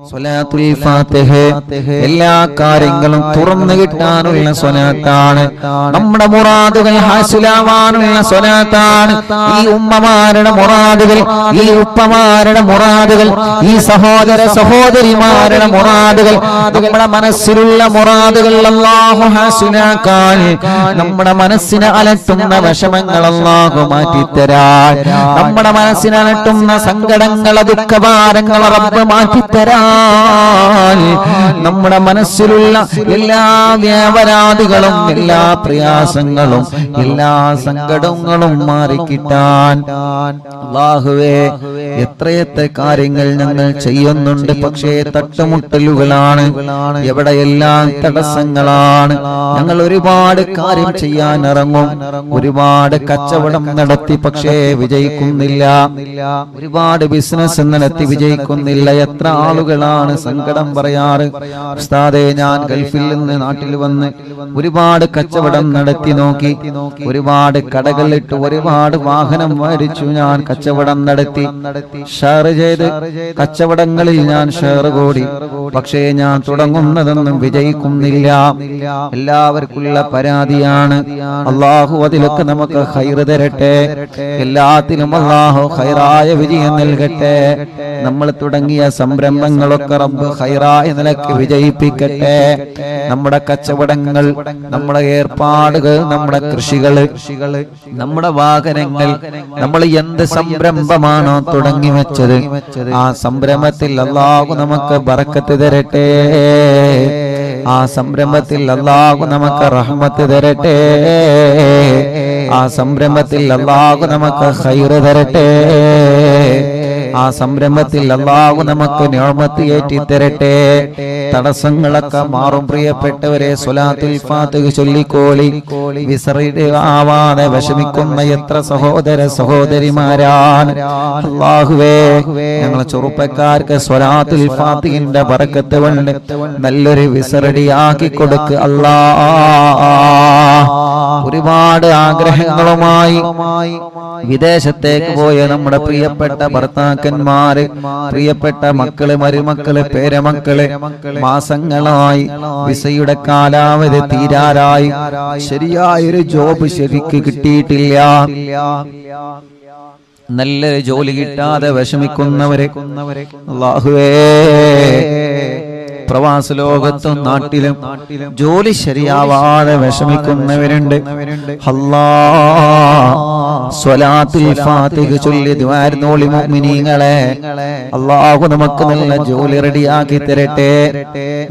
സ്വലാത്തുൽ ഫാത്തിഹ എല്ലാ കാര്യങ്ങളും തുറന്നു കിട്ടാനുള്ള സ്വലാത്താണ്. നമ്മുടെ മുറാദുകൾ ഹാസിലാവാനുള്ള സ്വലാത്താണ്. ഈ ഉമ്മമാരുടെ മുറാദുകൾ, ഈ ഉപ്പമാരുടെ മുറാദുകൾ, ഈ സഹോദര സഹോദരിമാരുടെ മുറാദുകൾ, നമ്മുടെ മനസ്സിലുള്ള മുറാദുകൾ അല്ലാഹു ഹാസിലാക്കാൻ, നമ്മുടെ മനസ്സിനെ അലട്ടുന്ന വിഷമങ്ങൾ അല്ലാഹു മാറ്റിത്തരാൻ, നമ്മുടെ മനസ്സിനെ അലട്ടുന്ന സങ്കടങ്ങൾ ദുഃഖഭാരങ്ങൾ റബ്ബ് മാറ്റിത്തരാൻ, നമ്മുടെ മനസ്സിലുള്ള എല്ലാ വ്യാപരാധികളും എല്ലാ പ്രയാസങ്ങളും എല്ലാ സങ്കടങ്ങളും മാറിക്കിട്ടാൻ അല്ലാഹുവേ എത്രയെത്ര കാര്യങ്ങൾ ഞങ്ങൾ ചെയ്യുന്നുണ്ട്. പക്ഷേ തട്ടുമുട്ടലുകളാണ്, എവിടെയെല്ലാം തടസ്സങ്ങളാണ്. ഞങ്ങൾ ഒരുപാട് കാര്യം ചെയ്യാൻ ഇറങ്ങും, ഒരുപാട് കച്ചവടം നടത്തി പക്ഷേ വിജയിക്കുന്നില്ല, ഒരുപാട് ബിസിനസ് നടത്തി വിജയിക്കുന്നില്ല. എത്ര ആളുകളാണ് സങ്കടം പറയാറ്, ഉസ്താദേ ഞാൻ ഗൾഫിൽ നിന്ന് നാട്ടിൽ വന്ന് ഒരുപാട് കച്ചവടം നടത്തി നോക്കി, ഒരുപാട് കടകളിട്ട് ഒരുപാട് വാഹനം മേടിച്ചു, ഞാൻ കച്ചവടം നടത്തി, ഷെയർ ചെയ്ത് കച്ചവടങ്ങളിൽ ഞാൻ ഷെയർ കൂടി, പക്ഷേ ഞാൻ തുടങ്ങുന്നതൊന്നും വിജയിക്കുന്നില്ല. എല്ലാവർക്കുള്ള പരാതിയാണ്. അല്ലാഹു അതിലൊക്കെ നമുക്ക് ഖൈർ തരട്ടെ, എല്ലാത്തിലും അല്ലാഹു ഖൈറായ വിജയം നൽകട്ടെ. നമ്മൾ തുടങ്ങിയ സംരംഭങ്ങളൊക്കെ റബ്ബ് ഖൈറായ നിലയ്ക്ക് വിജയിപ്പിക്കട്ടെ. നമ്മുടെ കച്ചവടങ്ങൾ, നമ്മുടെ ഏർപ്പാടുകൾ, നമ്മുടെ കൃഷികൾ, നമ്മുടെ വാഹനങ്ങൾ, നമ്മൾ എന്ത് സംരംഭമാണോ തുടങ്ങി വെച്ചത് ആ സംരംഭത്തിൽ അല്ലാഹു നമുക്ക് ബറക്കത്ത് തരട്ടെ, ആ സംരംഭത്തിൽ അല്ലാഹു നമുക്ക് റഹ്മത്ത് തരട്ടെ, ആ സംരംഭത്തിൽ അല്ലാഹു നമുക്ക് ഖൈർ തരട്ടെ, ആ സംരംഭത്തിൽ അല്ലാഹു നമുക്ക് നിഅമത്ത് ഏറ്റി തരട്ടെ. തടസ്സങ്ങളൊക്കെ മാറും. പ്രിയപ്പെട്ടവരെ, സ്വലാത്തുൽ ഫാത്തിഹ ചൊല്ലിക്കോളി. വിസറിയുടെ ആവാതെ വിഷമിക്കുന്ന എത്ര സഹോദര സഹോദരിമാരാണ്. അല്ലാഹുവേ ഞങ്ങളെ ചെറുപ്പക്കാർക്ക് സ്വലാത്തുൽ ഫാത്തിഹിന്റെ ബറക്കത്ത് കൊണ്ട് നല്ലൊരു വിസറടിയാക്കി കൊടുക്ക് അല്ലാഹ്. ഒരുപാട് ആഗ്രഹങ്ങളുമായി വിദേശത്തേക്ക് പോയ നമ്മുടെ പ്രിയപ്പെട്ട ഭർത്താക്കന്മാര്, പ്രിയപ്പെട്ട മക്കള്, മരുമക്കള്, പേരമക്കള് മാസങ്ങളായി വിസയുടെ കാലാവധി തീരാറായി, ശരിയായൊരു ജോബ് ശരിക്ക് കിട്ടിയിട്ടില്ല, നല്ലൊരു ജോലി കിട്ടാതെ വിഷമിക്കുന്നവരെ അല്ലാഹുവേ, പ്രവാസ ലോകത്തും നാട്ടിലും ജോലി ശരിയാവാതെ വിഷമിക്കുന്നവരുണ്ട്. അല്ലാഹ് സ്വലാത്തുൽ ഫാത്തിഹ ചൊല്ലി ദുആ ചെയ്തോളി മുഅ്മിനീങ്ങളെ. അല്ലാഹു നമുക്ക് നല്ല ജോലി റെഡിയാക്കി തരട്ടെ,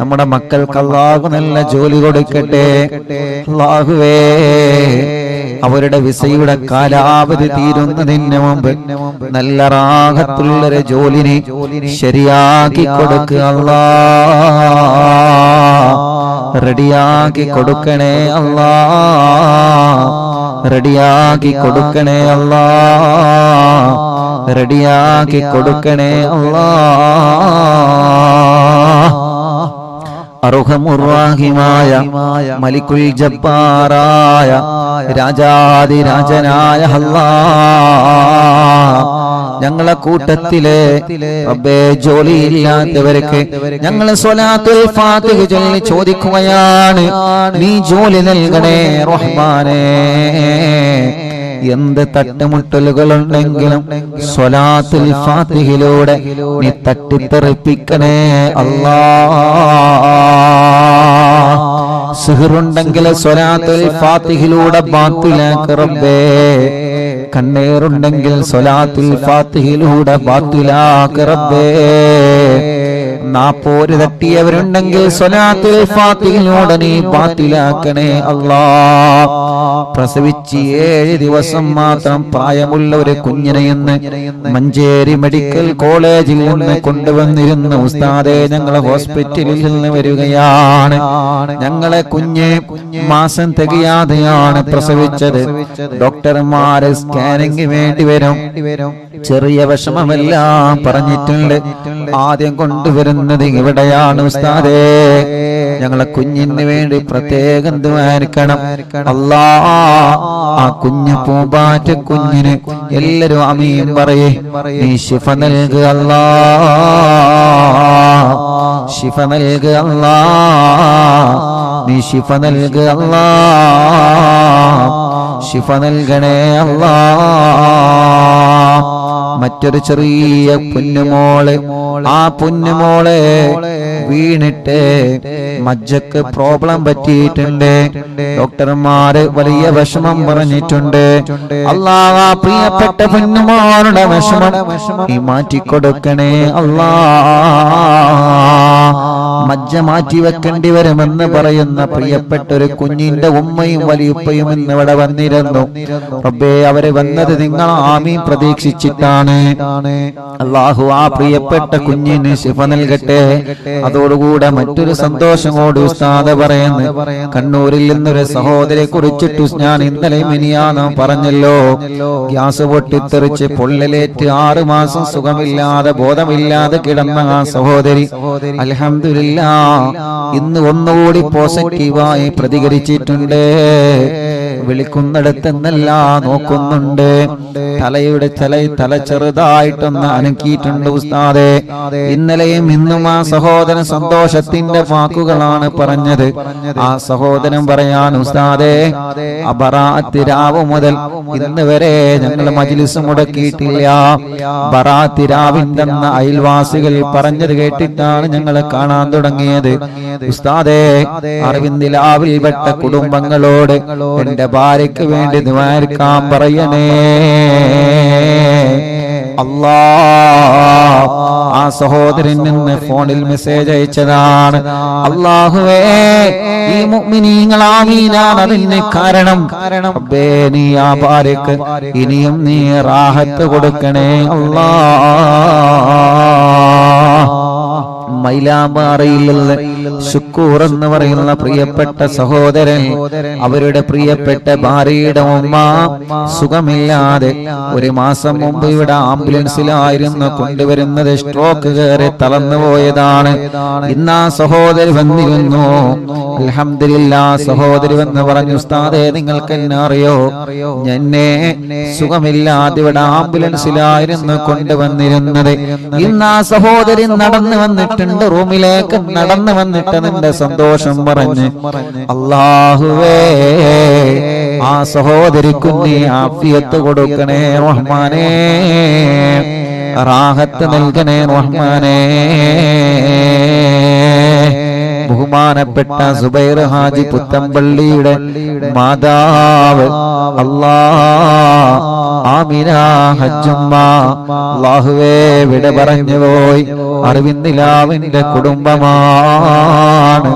നമ്മുടെ മക്കൾക്ക് അല്ലാഹു നല്ല ജോലി കൊടുക്കട്ടെ. അല്ലാഹുവേ അവരുടെ വിസയുടെ കാലാവധി തീരുന്നതിന് മുമ്പ് നല്ല റാഹത്തുള്ളൊരു ജോലിനെ ശരിയാക്കി കൊടുക്കുക അല്ലാഹ്, റെഡിയാക്കി കൊടുക്കണേ അല്ലാഹ്, റെഡിയാക്കി കൊടുക്കണേ അല്ലാഹ്, റെഡിയാക്കി കൊടുക്കണേ അല്ലാഹ്. അർഹമുർറാഹിമായ മലിക്കുൽ ജബ്ബാറായ രാജാതിരാജനായ അല്ലാഹ്, ഞങ്ങളെ കൂട്ടത്തിലെ റബ്ബേ ജോലിയില്ലാത്തവർക്ക് ഞങ്ങൾ സ്വലാത്തുൽ ഫാത്തിഹ ചൊല്ലി ചോദിക്കുകയാണ്, നീ ജോലി നൽകണേ റഹ്മാനേ. എന്ത് തട്ടുമുട്ടലുകളുണ്ടെങ്കിലും സ്വലാത്തുൽ ഫാത്തിഹയിലൂടെ നീ തട്ടിത്തെറിപ്പിക്കണേ അല്ലാഹ്. സിഹറുണ്ടെങ്കിൽ സ്വലാത്തുൽ ഫാത്തിഹയിലൂടെ ബാത്തിലാക്ക് റബ്ബേ, കണ്ണേറുണ്ടെങ്കിൽ സ്വലാത്തുൽ ഫാത്തിഹയിലൂടെ ബാത്തിലാക്ക് റബ്ബേ, നാപ്പോര് തട്ടിയവരുണ്ടെങ്കിൽ സ്വലാത്തുൽ ഫാത്തിഹയിലൂടെ നീ ബാത്തിലാക്കണേ അല്ലാഹ്. പ്രസവിച്ച് 7 ദിവസം മാത്രം പ്രായമുള്ള ഒരു കുഞ്ഞിനെ ഇന്ന് മഞ്ചേരി മെഡിക്കൽ കോളേജിൽ നിന്ന് കൊണ്ടുവന്നിരുന്ന ഉസ്താദെ, ഞങ്ങളെ ഹോസ്പിറ്റലിൽ നിന്ന് വരികയാണ്. ഞങ്ങളെ കുഞ്ഞ് മാസം തികയാതെയാണ് പ്രസവിച്ചത്. ഡോക്ടർമാര് സ്കാനിങ് വേണ്ടി വരും, ചെറിയ വിഷമമെല്ലാം പറഞ്ഞിട്ടുണ്ട്. ആദ്യം കൊണ്ടുവരുന്നത് ഇവിടെയാണ് ഉസ്താദേ, ഞങ്ങളെ കുഞ്ഞിന് വേണ്ടി പ്രത്യേകം ദുആയിരിക്കണം അല്ലാഹ്. ആ കുഞ്ഞു പൂമ്പാറ്റ കുഞ്ഞിന് എല്ലാരും ആമീൻ പറയേ, നീ ശിഫ നൽകുക അല്ലാഹ്. ശിഫ നൽകുക അല്ലാഹ്, നീ ശിഫ നൽകുക അല്ലാഹ്, ശിഫ നൽകണേ അല്ലാഹ്. മറ്റൊരു ചെറിയ പൊന്നുമോള്, ആ പൊന്നുമോളെ വീണിട്ട് മജ്ജക്ക് പ്രോബ്ലം പറ്റിയിട്ടുണ്ട്. ഡോക്ടർമാര് വലിയ വിഷമം പറഞ്ഞിട്ടുണ്ട്. അല്ലാഹ് ആ പ്രിയപ്പെട്ട പൊന്നുമോളുടെ വിഷമം നീ മാറ്റിക്കൊടുക്കണേ അല്ലാഹ്. മജ്ജ മാറ്റി വെക്കേണ്ടി വരുമെന്ന് പറയുന്ന പ്രിയപ്പെട്ട ഒരു കുഞ്ഞിന്റെ ഉമ്മയും വലിയുപ്പയും ഇന്ന് ഇവിടെ വന്നിരുന്നു. റബ്ബേ, അവര് വന്നത് നിങ്ങൾ ആമീൻ പ്രതീക്ഷിച്ചിട്ടാണ്. അല്ലാഹു ആ പ്രിയപ്പെട്ട കുഞ്ഞിന് ശിഫ നൽകട്ടെ. അതോടുകൂടെ മറ്റൊരു സന്തോഷം കൂടി ഉസ്താദ് പറയുന്നു. കണ്ണൂരിൽ നിന്നൊരു സഹോദരിയെ കുറിച്ചിട്ട് ഞാൻ ഇന്നലെ മിനിയാന്ന് പറഞ്ഞല്ലോ, ഗ്യാസ് പൊട്ടിത്തെറിച്ച് പൊള്ളലേറ്റ് 6 മാസം സുഖമില്ലാതെ ബോധമില്ലാതെ കിടന്ന ആ സഹോദരി അൽഹംദുലില്ലാഹ് ഇന്ന് ഒന്നുകൂടി പോസിറ്റീവായി പ്രതികരിച്ചിട്ടുണ്ട്. വിളിക്കുന്നിടത്തെന്നല്ല നോക്കുന്നുണ്ട്. തല ചെറുതായിട്ടൊന്ന് അനക്കിയിട്ടുണ്ട് ഉസ്താദെ. ഇന്നലെയും ഇന്നും ആ സഹോദരൻ സന്തോഷത്തിന്റെ വാക്കുകളാണ് പറഞ്ഞത്. ആ സഹോദരൻ പറയാൻ ഉസ്താദെ, ബറാഅത്ത് രാവ് മുതൽ ഇന്ന് വരെ ഞങ്ങൾ മജ്ലിസ് മുടക്കിയിട്ടില്ല. ബറാഅത്ത് രാവിന്റെ അയൽവാസികൾ പറഞ്ഞത് കേട്ടിട്ടാണ് ഞങ്ങൾ കാണാൻ തുടങ്ങിയത്. ഉസ്താദെ, അറിവിന്ദിലാവിൽ പെട്ട കുടുംബങ്ങളോട് എന്റെ ഭാര്യയ്ക്ക് വേണ്ടി ദുആക്കാൻ പറയണേ അല്ലാഹ്. ആ സഹോദരൻ നിന്ന് ഫോണിൽ മെസ്സേജ് അയച്ചതാണ്. അല്ലാഹുവേ, ഈ മുഅ്മിനീങ്ങൾ ആമീനാണ് അതിന് കാരണം. റബ്ബേ, നീ ആ ഭാര്യക്ക് ഇനിയും നീ റാഹത്ത് കൊടുക്കണേ അല്ലാഹ്. മൈലാമ്പാറയിലുള്ള ശുക്കൂർ എന്ന് പറയുന്ന പ്രിയപ്പെട്ട സഹോദരൻ, അവരുടെ പ്രിയപ്പെട്ട ഭാര്യയുടെ ഉമ്മ സുഖമില്ലാതെ 1 മാസം മുമ്പ് ഇവിടെ ആംബുലൻസിലായിരുന്നു കൊണ്ടുവരുന്നത്. സ്ട്രോക്ക് കയറി തളർന്നുപോയതാണ്. ഇന്ന് ആ സഹോദരി വന്നിരുന്നു. അൽഹംദുലില്ലാഹ്, സഹോദരി വന്ന് പറഞ്ഞു, ഉസ്താദേ, നിങ്ങൾക്ക് എന്നെ അറിയോ? എന്നെ സുഖമില്ലാതെ ഇവിടെ ആംബുലൻസിലായിരുന്നു കൊണ്ടുവന്നിരുന്നത്. ഇന്ന് ആ സഹോദരി നടന്നു വന്നിട്ടുണ്ട്, റൂമിലേക്ക് നടന്നു വന്നിട്ട് നിന്റെ സന്തോഷം പറഞ്ഞ്, അല്ലാഹുവേ, ആ സഹോദരിക്ക് നീ ആഫിയത്ത് കൊടുക്കണേ റഹ്മാനേ, റാഹത്ത് നൽകണേ റഹ്മാനേ. ബഹുമാനപ്പെട്ട സുബൈർ ഹാജി പുത്തമ്പള്ളിയുടെ മാതാവ് അല്ലാഹ് ആമിന ഹജ്ജുമ്മ അല്ലാഹുവേ വിട പറഞ്ഞു പോയി. അറിവിന്ദിലാവിന്റെ കുടുംബമാണ്.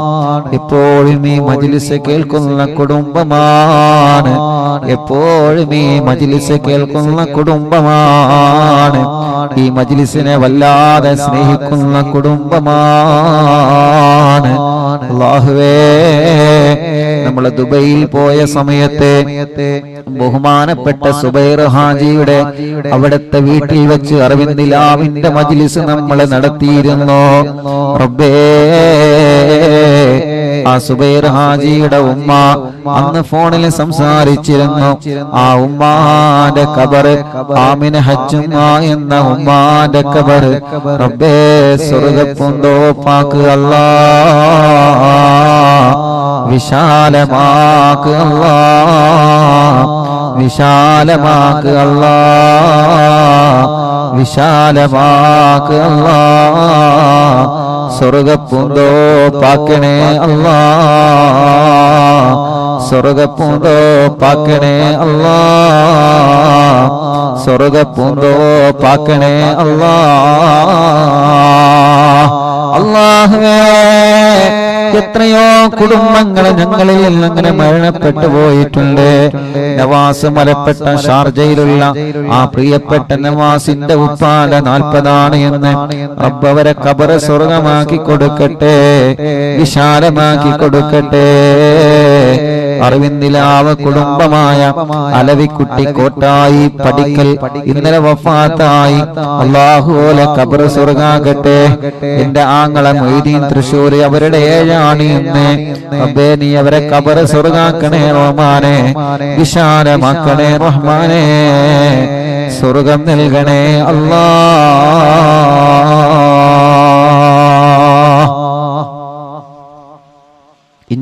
എപ്പോഴും ഈ മജ്ലിസ് കേൾക്കുന്ന കുടുംബമാണ്. എപ്പോഴും ഈ മജ്ലിസ് കേൾക്കുന്ന കുടുംബമാണ്. ഈ മജ്ലിസിനെ വല്ലാതെ സ്നേഹിക്കുന്ന കുടുംബമാണ്. അല്ലാഹുവേ, നമ്മൾ ദുബൈയിൽ പോയ സമയത്ത് ബഹുമാനപ്പെട്ട സുബൈർ ഹാജിയുടെ അവിടുത്തെ വീട്ടിൽ വെച്ച് അറിവിന്ദിലാവിന്റെ മജ്ലിസ് നമ്മൾ നടത്തിയിരുന്നു. റബ്ബേ, ആ സുബൈർ ഹാജിയുടെ ഉമ്മ അന്ന് ഫോണിൽ സംസാരിച്ചിരുന്നു. ആ ഉമ്മാന്റെ ഖബറ്, ആമിന ഹജ്ജുമ്മ എന്ന ഉമ്മാന്റെ ഖബറ് റബ്ബേ സ്വർഗ്ഗപ്പൂന്തോപ്പാക്ക് അല്ലാഹ്, വിശാലമാക്ക് അല്ലാഹ്, വിശാലമാക്ക് അല്ലാഹ്, വിശാലമാക്ക് അല്ലാഹ്. സ്വർഗ്ഗപ്പൂന്തോപ്പാക്കണേ അല്ലാഹ്, സ്വർഗ്ഗപ്പൂന്തോപ്പാക്കണേ അല്ലാഹ്, സ്വർഗ്ഗപ്പൂന്തോപ്പാക്കണേ അല്ലാഹ്. അല്ലാഹുവേ, എത്രയോ കുടുംബങ്ങൾ ഞങ്ങളിൽ അങ്ങനെ മരണപ്പെട്ടു പോയിട്ടുണ്ട്. നവാസ് മലപ്പെട്ട ഷാർജയിലുള്ള ആ പ്രിയപ്പെട്ട നവാസിന്റെ ഉപ്പാന്റെ 40 എന്ന് റബ്ബ് അവരെ ഖബർ സ്വർഗമാക്കി കൊടുക്കട്ടെ, വിശാലമാക്കി കൊടുക്കട്ടെ. അറിവിന്ദിലാവ് കുടുംബമായ അലവിക്കുട്ടി കോട്ടായി പടിക്കൽ ഇന്നലെ വഫാത്തായി. അല്ലാഹുവേ, ഖബർ സ്വർഗാകട്ടെ. എന്റെ ആങ്ങളെ മൊയ്തീൻ തൃശ്ശൂർ അവരുടെ 7 എന്ന് റബ്ബേ, നീ അവരെ ഖബർ സ്വർഗാക്കണേ റഹ്മാനേ, വിശാലമാക്കണേ റഹ്മാനേ, സ്വർഗം നൽകണേ അല്ലാഹ്.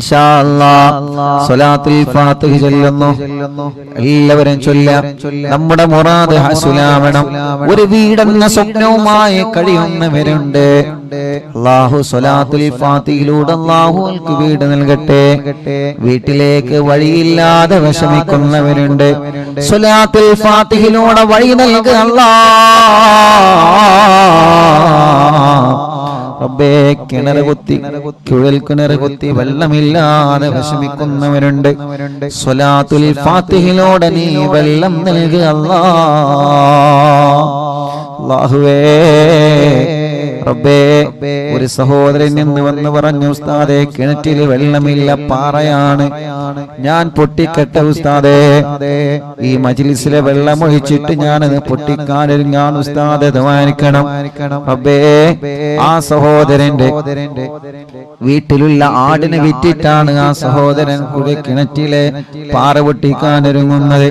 ഇൻഷാ അല്ലാഹ് സ്വലാത്തുൽ ഫാത്തിഹ ചൊല്ലുന്നു. എല്ലാവരും ചൊല്ലാം. നമ്മുടെ മുറാദ് ഹസുലാവണം. ഒരു വീടെന്ന സ്വപ്നവുമായി കഴിയുന്നവരുണ്ട്. അല്ലാഹു സ്വലാത്തുൽ ഫാത്തിഹയിലൂടെ അല്ലാഹുവിற்கு വീട് നൽകട്ടെ. വീട്ടിലേക്ക് വഴിയില്ലാതെ വിഷമിക്കുന്നവരുണ്ട്. സ്വലാത്തുൽ ഫാത്തിഹയിലൂടെ വഴി നൽകുക റബ്ബേ. കിണറ് കുത്തി കുഴൽ കിണറ് കുത്തി വെള്ളമില്ലാതെ വിഷമിക്കുന്നവരുണ്ട്. സ്വലാത്തുൽ ഫാത്തിഹയിലൂടെ നീ വെള്ളം നൽകുക അല്ലാഹുവേ. റബ്ബേ, ഒരു സഹോദരൻ നിന്ന് വന്ന് പറഞ്ഞു, ഉസ്താദേ കിണറ്റിൽ വെള്ളമില്ല, പാറയാണ്, ഞാൻ പൊട്ടിക്കട്ടെ ഉസ്താദേ. ഈ മജ്ലിസിലെ വെള്ളം ഒഴിച്ചിട്ട് ഞാനത് പൊട്ടിക്കാനിൽ ഞാൻ ഉസ്താദെ ദ്വാരിക്കണം. റബ്ബേ, ആ സഹോദരന്റെ വീട്ടിലുള്ള ആടിനെ വിറ്റിട്ടാണ് ആ സഹോദരൻ കൂടെ കിണറ്റിലെ പാറ പൊട്ടിക്കാനൊരുങ്ങുന്നത്.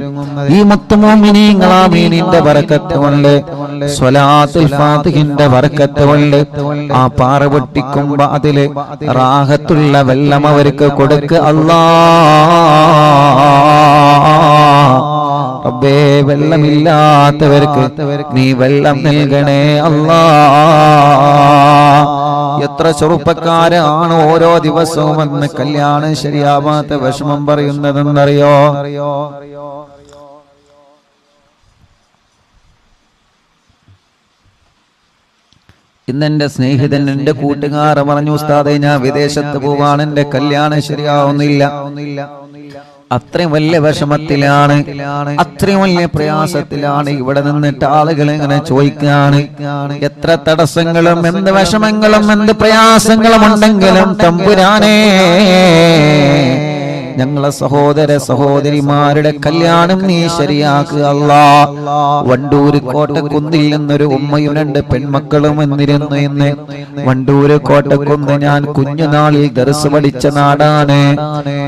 ഈ മുത്തുമോമിനീങ്ങൾ ആമീനിന്റെ ബറക്കത്ത് കൊണ്ട്, സ്വലാത്തുൽ ഫാത്തിഹിന്റെ ബറക്കത്ത് കൊണ്ട് ആ പാറ പൊട്ടിക്കുമ്പോ അതില് റാഹത്തുള്ള വെള്ളം അവർക്ക് കൊടുക്ക റബ്ബേ. വെള്ളമില്ലാത്തവർക്ക് നീ വെള്ളം നൽകണേ അല്ലാ. എത്ര ചെറുപ്പക്കാരാണ് ഓരോ ദിവസവും വന്ന് കല്യാണം ശരിയാവാത്ത വിഷമം പറയുന്നതെന്നറിയോ? ഇന്നെന്റെ സ്നേഹിതൻ, എന്റെ കൂട്ടുകാർ പറഞ്ഞു, ഉസ്താദേ ഞാൻ വിദേശത്ത് പോവാണ്, എന്റെ കല്യാണം ശരിയാവുന്നില്ല. അത്രയും വലിയ വിഷമത്തിലാണ്, അത്രയും വലിയ പ്രയാസത്തിലാണ്. ഇവിടെ നിന്നിട്ട് ആളുകൾ ഇങ്ങനെ ചോദിക്കാണ്, എത്ര തടസ്സങ്ങളും എന്ത് വിഷമങ്ങളും എന്ത് പ്രയാസങ്ങളും ഉണ്ടെങ്കിലും തമ്പുരാനേ, ഞങ്ങളെ സഹോദര സഹോദരിമാരുടെ കല്യാണം നീ ശരിയാക്കുക അല്ലാ. വണ്ടൂര് കോട്ടക്കുന്നിൽ നിന്നൊരു ഉമ്മയും 2 പെൺമക്കളും വന്നിരുന്നു. ഇന്ന് വണ്ടൂര് കോട്ടക്കുന്ന് ഞാൻ കുഞ്ഞുനാളിൽ ദർസ് പഠിച്ച നാടാണ്.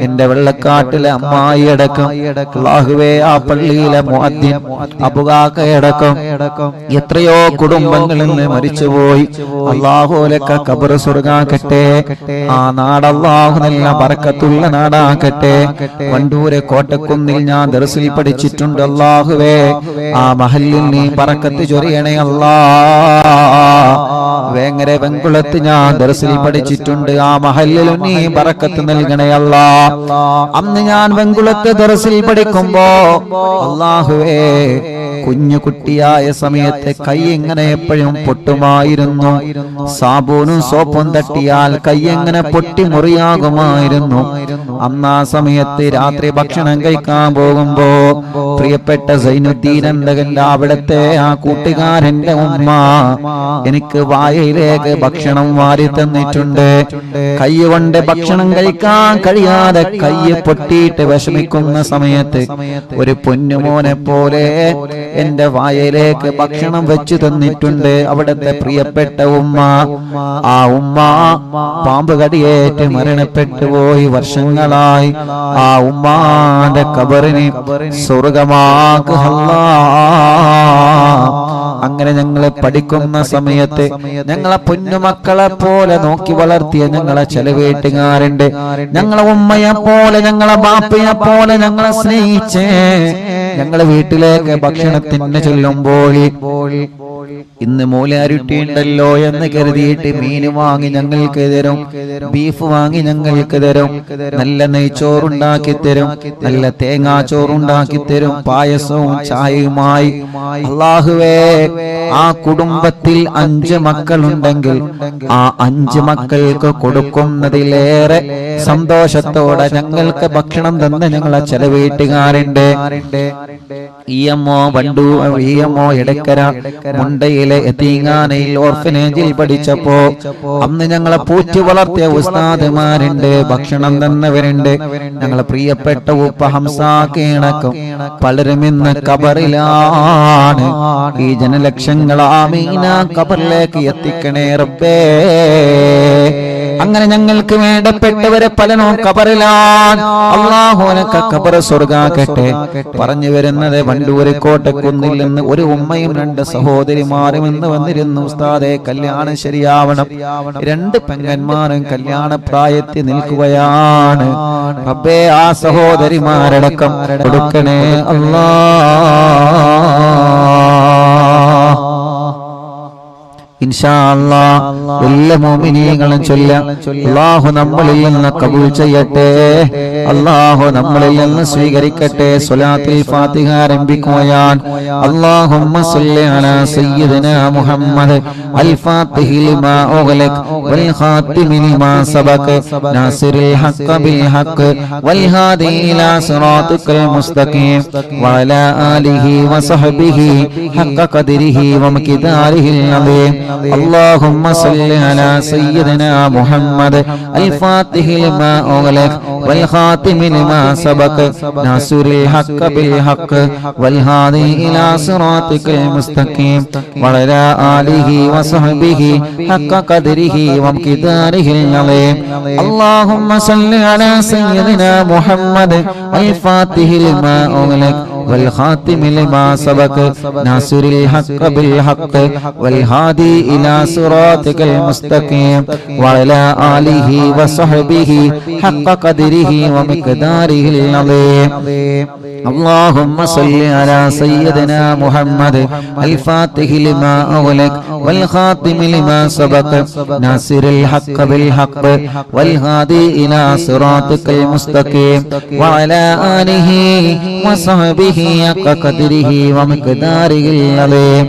എന്റെ വെള്ളക്കാട്ടിലെ അമ്മായി അടക്കം, അല്ലാഹുവേ, ആ പള്ളിയിലെ മുഅദ്ദിൻ അബുകാക്കയടക്കം എത്രയോ കുടുംബങ്ങളിൽ നിന്ന് മരിച്ചുപോയി. അല്ലാഹുലക്ക ഖബർ സ്വർഗ്ഗാക്കട്ടെ. ആ നാട് അല്ലാഹു നല്ല ബറക്കത്തുള്ള നാടാക്കട്ടെ. വണ്ടൂരെ കോട്ടക്കുന്നിൽ ഞാൻ ദർസിൽ പഠിച്ചിട്ടുണ്ട്. അല്ലാഹുവേ, ആ മഹല്ലിൽ നീ ബറക്കത്ത് ചൊരിയണേ അല്ലാ. വേങ്ങര വെങ്കുളത്ത് ഞാൻ ദർസിൽ പഠിച്ചിട്ടുണ്ട്. ആ മഹല്ലിൽ നീ ബറക്കത്ത് നൽകണേ അല്ലാ. അന്ന് ഞാൻ വെങ്കുളത്ത് ദർസിൽ പഠിക്കുമ്പോ അല്ലാഹുവേ, കുഞ്ഞു കുട്ടിയായ സമയത്ത് കൈ എങ്ങനെ എപ്പോഴും പൊട്ടുമായിരുന്നു. സാബൂനും സോപ്പും തട്ടിയാൽ കൈ എങ്ങനെ പൊട്ടി മുറിയാകുമായിരുന്നു. അന്നാ സമയത്ത് രാത്രി ഭക്ഷണം കഴിക്കാൻ പോകുമ്പോ പ്രിയപ്പെട്ട സൈനുദ്ദീൻ എന്തകന്റെ അവിടത്തെ ആ കൂട്ടുകാരന്റെ ഉമ്മ എനിക്ക് വായയിലേക്ക് ഭക്ഷണം വാരി തന്നിട്ടുണ്ട്. കൈ കൊണ്ട് ഭക്ഷണം കഴിക്കാൻ കഴിയാതെ കൈ പൊട്ടിയിട്ട് വിഷമിക്കുന്ന സമയത്ത് ഒരു പൊന്നുമോനെ പോലെ എന്റെ വായയിലേക്ക് ഭക്ഷണം വെച്ചു തന്നിട്ടുണ്ട് അവിടത്തെ പ്രിയപ്പെട്ട ഉമ്മ. ആ ഉമ്മ പാമ്പ് കടിയേറ്റ് മരണപ്പെട്ടു പോയി വർഷങ്ങളായി. ആ ഉമ്മാന്റെ ഖബറിനെ സ്വർഗമാക്കുക അല്ലാ. അങ്ങനെ ഞങ്ങളെ പഠിക്കുന്ന സമയത്ത് ഞങ്ങളെ പൊന്നുമക്കളെ പോലെ നോക്കി വളർത്തിയ ഞങ്ങളെ ചില വീട്ടുകാരുണ്ട്. ഞങ്ങളെ ഉമ്മയെ പോലെ ഞങ്ങളെ ബാപ്പയെ പോലെ ഞങ്ങളെ സ്നേഹിച്ചേ ഞങ്ങളെ വീട്ടിലേക്ക് ഭക്ഷണത്തിന് ചെല്ലുമ്പോൾ ഇന്ന് മൂലാരുട്ടി ഉണ്ടല്ലോ എന്ന് കരുതിയിട്ട് മീൻ വാങ്ങി ഞങ്ങൾക്ക് തരും, ബീഫ് വാങ്ങി ഞങ്ങൾക്ക് തരും, നല്ല നെയ്ച്ചോറുണ്ടാക്കി തരും, നല്ല തേങ്ങാച്ചോറുണ്ടാക്കി തരും, പായസവും ചായയുമായി. അല്ലാഹുവേ, ആ കുടുംബത്തിൽ 5 മക്കളുണ്ടെങ്കിൽ ആ 5 മക്കൾക്ക് കൊടുക്കുന്നതിലേറെ സന്തോഷത്തോടെ ഞങ്ങൾക്ക് ഭക്ഷണം തന്ന ഞങ്ങളെ ചില വീട്ടുകാരുണ്ട്. ഇഎംഒ വണ്ടു, ഇഎംഒ എടക്കര മുണ്ടയിലെ യതീംഖാനയിൽ ഓർഫനേജിൽ പഠിച്ചപ്പോ അന്ന് ഞങ്ങളെ പൂറ്റി വളർത്തിയ ഉസ്താദുമാരുണ്ട്, ഭക്ഷണം തന്നവരുണ്ട്. ഞങ്ങളെ പ്രിയപ്പെട്ട ഉപ്പ ഹംസാക്കണക്കും പലരും ഇന്ന് ഖബറിലാണ്. ഈ ജനലക്ഷങ്ങൾ ആമീന ഖബറിലേക്ക് എത്തിക്കണേ റബ്ബേ. അങ്ങനെ ഞങ്ങൾക്ക് വേണ്ടപ്പെട്ടവരെ പലനോ ഖബറിലാണ്. അല്ലാഹു അനക ഖബർ സ്വർഗ്ഗാക്കട്ടെ. പറഞ്ഞു വരുന്നത് വണ്ടൂര് കോട്ടക്കുന്നിൽ നിന്ന് ഒരു ഉമ്മയും രണ്ട് സഹോദരിമാരും എന്ന് വന്നിരുന്നു. ഉസ്താദേ, കല്യാണം ശരിയാവണം. രണ്ട് പെങ്ങന്മാരും കല്യാണ പ്രായത്തിൽ നിൽക്കുകയാണ്. റബ്ബേ, ആ സഹോദരിമാരടക്കം കൊടുക്കണേ അല്ലാ. ഇൻഷാ അല്ലാഹ് എല്ലാ മുഅ്മിനീങ്ങളും ചൊല്ലാം. അല്ലാഹു നമ്മളിൽ നിന്ന് കബൂൽ ചെയ്യട്ടെ. അല്ലാഹു നമ്മളിൽ നിന്ന് സ്വീകരിക്കട്ടെ. സ്വലാത്തുൽ ഫാത്തിഹ ആരംഭിക്കുകയാണ്. അല്ലാഹുമ്മ സ്വല്ലി അലാ സയ്യിദിനാ മുഹമ്മദ് അൽ ഫാത്തിഹി ലിമാ ഉഗ്ലഖ വൽ ഖാതിമി ലിമാ സബഖ നാസിറുൽ ഹഖ് ബിൽ ഹഖ് വൽ ഹാദി ഇലാ സിറാത്തിക്കൽ മുസ്തഖീം വഅലാ ആലിഹി വസഹ്ബിഹി ഹഖ ഖദ്രിഹി വമിഖ്ദാരിഹിൽ അദീം. اللهم صل على سيدنا محمد الفاتح لما أغلق والخاتم لما سبق ناصر الحق بالحق والهادي إلى صراطك المستقيم وعلى آله وصحبه حق قدره ومقداره العظيم. اللهم صل على سيدنا محمد الفاتح لما أغلق والخاتم لما سبق ناصر الحق بالحق والهادي إلى صراطك المستقيم وعلى آله وصحبه حق قدره ومقداره العظيم. اللهم صل على سيدنا محمد الفاتح لما أغلق والخاتم لما سبق ناصر الحق بالحق والهادي إلى صراطك المستقيم وعلى آله وصحبه حق قدره ومقداره العظيم.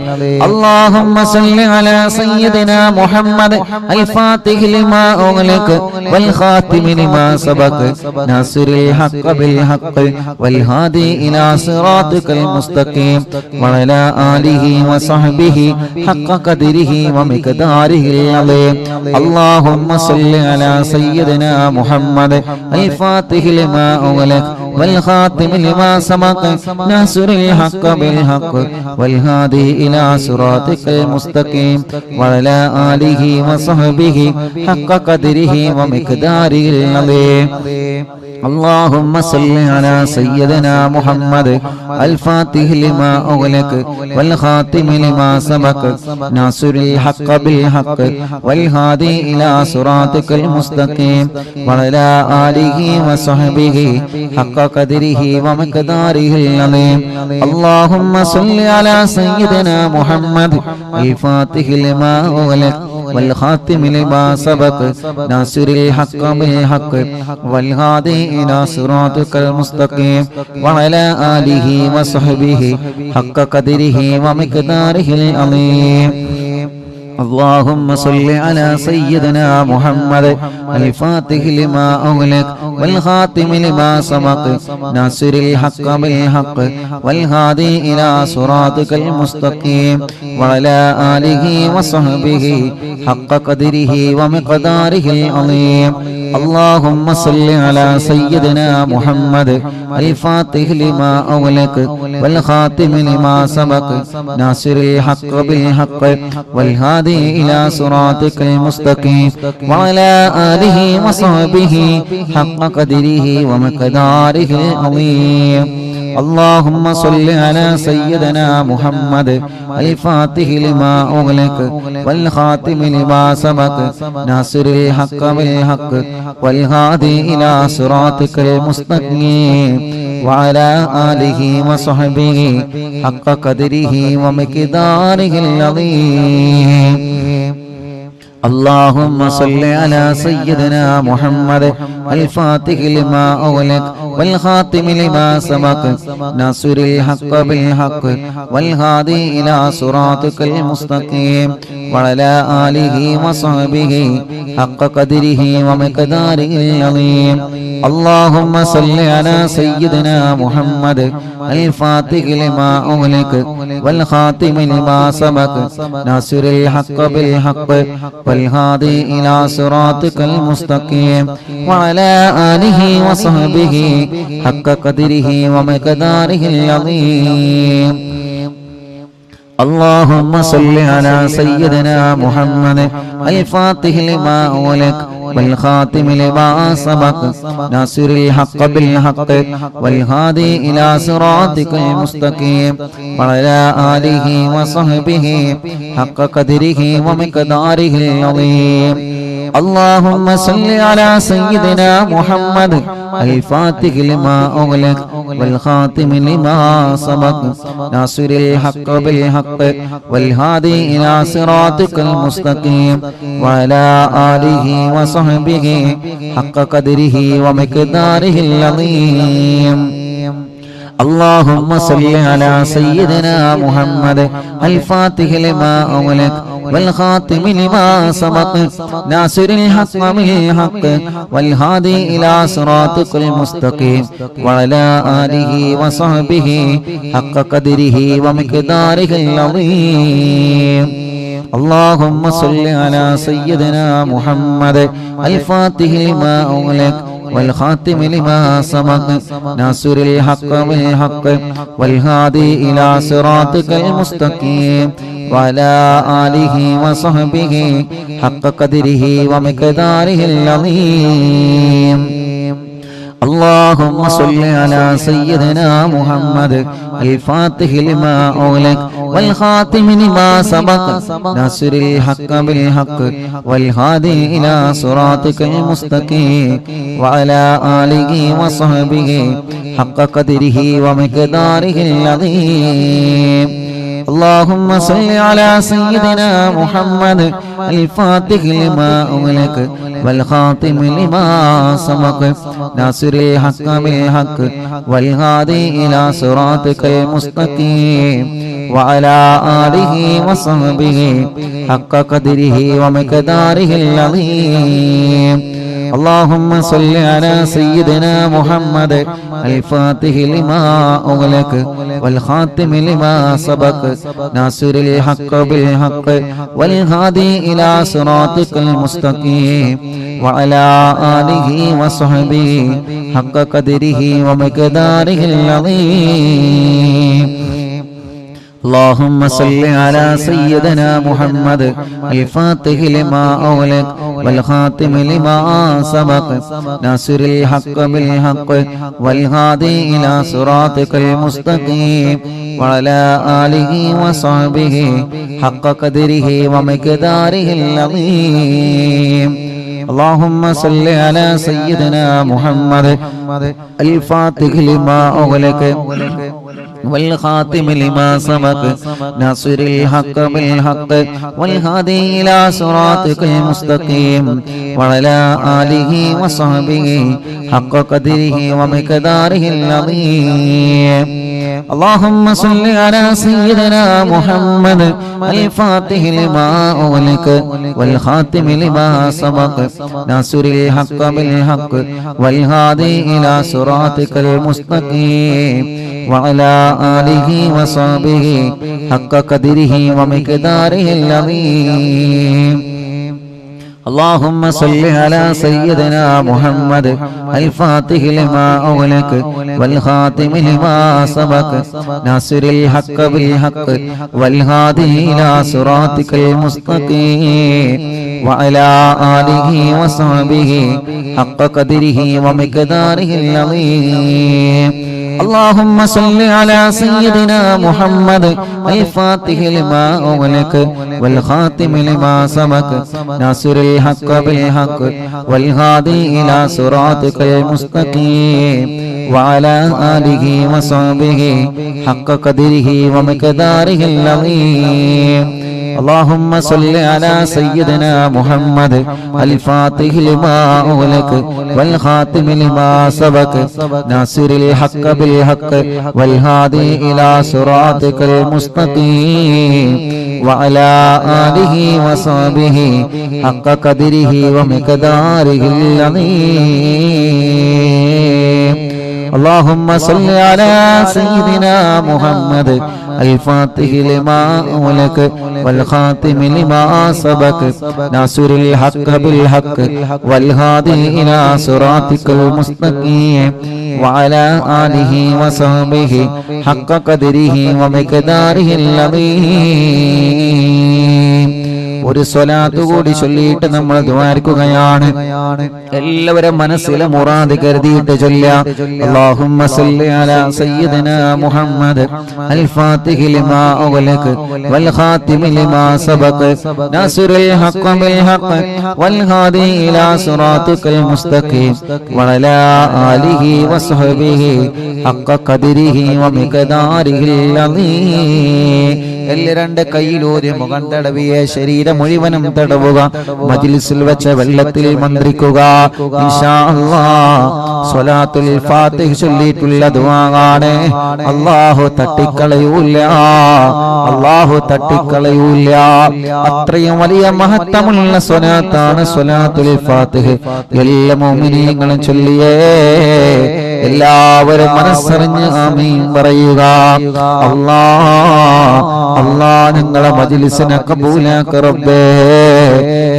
اللهم صل على سيدنا محمد الفاتح لما أغلق والخاتم لما سبق ناصر الحق بالحق والهادي إلى صراطك المستقيم وعلى آله وصحبه حق قدره ومقداره العظيم. اللهم صل على سيدنا محمد الفاتح لما أغلق والخاتم لما سبق ناصر الحق بالحق والهادي إلى صراطك المستقيم وعلى آله وصحبه حق قدره ومقداره العظيم. اللهم صل على سيدنا محمد الفاتح لما أغلق والخاتم لما سبق ناصر الحق بالحق والهادي إلى صراطك المستقيم وعلى آله وصحبه حق قدره ومقداره العظيم. اللهم صل على سيدنا محمد الفاتح لما أغلق والخاتم لما سبق ناصر الحق بالحق والهادي إلى صراطك المستقيم وعلى آله وصحبه حق قدره ومقداره العظيم. اللهم صل على سيدنا محمد الفاتح لما أغلق والخاتم لما سبق ناصر الحق بالحق والهادي إلى صراطك المستقيم وعلى آله وصحبه حق قدره ومقداره العظيم. اللهم صل على سيدنا محمد الفاتح لما أغلق والخاتم لما سبق ناصر الحق بالحق والهادي إلى صراطك المستقيم وعلى آله وصحبه حق قدره ومقداره العظيم. اللهم صل على سيدنا محمد الفاتح لما أغلق والخاتم لما سبق ناصر الحق بالحق والهادي إلى صراطك المستقيم وعلى آله وصحبه حق قدره ومقداره العظيم. اللهم صل على سيدنا محمد الفاتح لما أغلق والخاتم لما سبق ناصر الحق بالحق والهادي إلى صراطك المستقيم وعلى آله وصحبه حق قدره ومقداره العظيم. اللهم صل على سيدنا محمد الفاتح لما أغلق والخاتم لما سبق ناصر الحق بالحق والهادي إلى صراطك المستقيم وعلى آله وصحبه حق قدره ومقداره العظيم. اللهم صل على سيدنا محمد الفاتح لما أغلق والخاتم لما سبق ناصر الحق بالحق والهادي إلى صراطك المستقيم وعلى آله وصحبه حق قدره ومقداره العظيم. اللهم صل على سيدنا محمد الفاتح لما أغلق والخاتم لما سبق ناصر الحق بالحق والهادي إلى صراطك المستقيم وعلى آله وصحبه حق قدره ومقداره العظيم. اللهم صل على سيدنا محمد الفاتح لما أغلق والخاتم لما سبق ناصر الحق بالحق والهادي إلى صراطك المستقيم وعلى آله وصحبه حق قدره ومقداره العظيم. اللهم صل على سيدنا محمد الفاتح لما أغلق والخاتم لما سبق ناصر الحق بالحق والهادي إلى صراطك المستقيم وعلى آله وصحبه حق قدره ومقداره العظيم. اللهم صل على سيدنا محمد الفاتح لما أغلق والخاتم لما سبق ناصر الحق بالحق والهادي إلى صراطك المستقيم وعلى آله وصحبه حق قدره ومقداره العظيم. اللهم صل على سيدنا محمد الفاتح لما أغلق والخاتم لما سبق ناصر الحق بالحق والهادي إلى صراطك المستقيم وعلى آله وصحبه حق قدره ومقداره العظيم. اللهم صل على سيدنا محمد الفاتح لما أغلق والخاتم لما سبق ناصر الحق بالحق والهادي إلى صراطك المستقيم وعلى آله وصحبه حق قدره ومقداره العظيم. اللهم صل على سيدنا محمد الفاتح لما أغلق والخاتم لما سبق ناصر الحق بالحق والهادي إلى صراطك المستقيم وعلى آله وصحبه حق قدره ومقداره العظيم. اللهم صل على سيدنا محمد الفاتح لما أغلق والخاتم لما سبق ناصر الحق بالحق والهادي إلى صراطك المستقيم وعلى آله وصحبه حق قدره ومقداره العظيم. اللهم صل على سيدنا محمد الفاتح لما أغلق والخاتم لما سبق ناصر الحق بالحق والهادي إلى صراطك المستقيم وعلى آله وصحبه حق قدره ومقداره العظيم. اللهم صل على سيدنا محمد الفاتح لما أغلق والخاتم لما سبق ناصر الحق بالحق والهادي إلى صراطك المستقيم وعلى آله وصحبه حق قدره ومقداره العظيم. اللهم صل على سيدنا محمد الفاتح لما أغلق والخاتم لما سبق ناصر الحق بالحق والهادي إلى صراطك المستقيم وعلى آله وصحبه حق قدره ومقداره العظيم. اللهم صل على سيدنا محمد الفاتح لما أغلق والخاتم لما سبق ناصر الحق بالحق والهادي إلى صراطك المستقيم وعلى آله وصحبه حق قدره ومقداره العظيم. اللهم صل على سيدنا محمد الفاتح لما أغلق والخاتم لما سبق ناصر الحق بالحق والهادي إلى صراطك المستقيم وعلى آله وصحبه حق قدره ومقداره العظيم. ഒരു സ്വലാത്ത് കൂടി ചൊല്ലിയിട്ട് നമ്മൾ ദുആർക്കുകയാണ്. എല്ലാവരും മനസ്സിലെ മുറാദ് കരുതിയിട്ട് ചൊല്ലുക. അല്ലാഹുമ്മ സല്ലി അലാ സയ്യിദിനാ മുഹമ്മദ് അൽ ഫാത്തിഹി ലിമാ ഉഗ്ലിഖ വൽ ഖാതിമി ലിമാ സബഖ നാസിറുൽ ഹഖ് ബിൽ ഹഖ് വൽ ഹാദി ഇലാ സിറാത്തിക്കൽ മുസ്തഖീം വഅലാ ആലിഹി വസ്ഹബിഹി ഹഖ ഖദരിഹി വമിഖദാരിഹിൽ അദീം. രണ്ട് കൈയിലൂരി മുഖം തടവിയെ ശരീരം മുഴുവനും തടവുക. മജ്ലിസിൽ വെച്ച വെള്ളത്തിൽ മന്ത്രിക്കുക. ഇൻഷാ അല്ലാഹ് സ്വലാത്തുൽ ഫാത്തിഹ ചൊല്ലിയിട്ടുള്ള ദുആയാണ്. അല്ലാഹു തട്ടിക്കളയൂല, അല്ലാഹു തട്ടിക്കളയൂല. അത്രയും വലിയ മഹത്വമുള്ള സ്വലാത്താണ് സ്വലാത്തുൽ ഫാത്തിഹ. എല്ലാ മുഅ്മിനീങ്ങളും ചൊല്ലിയേ. എല്ലാവരും മനസ്സറിഞ്ഞ് ആമീൻ പറയുക. അല്ലാഹ് ഞങ്ങളെ മജ്ലിസിനെ കബൂലാക്ക റബ്ബേ.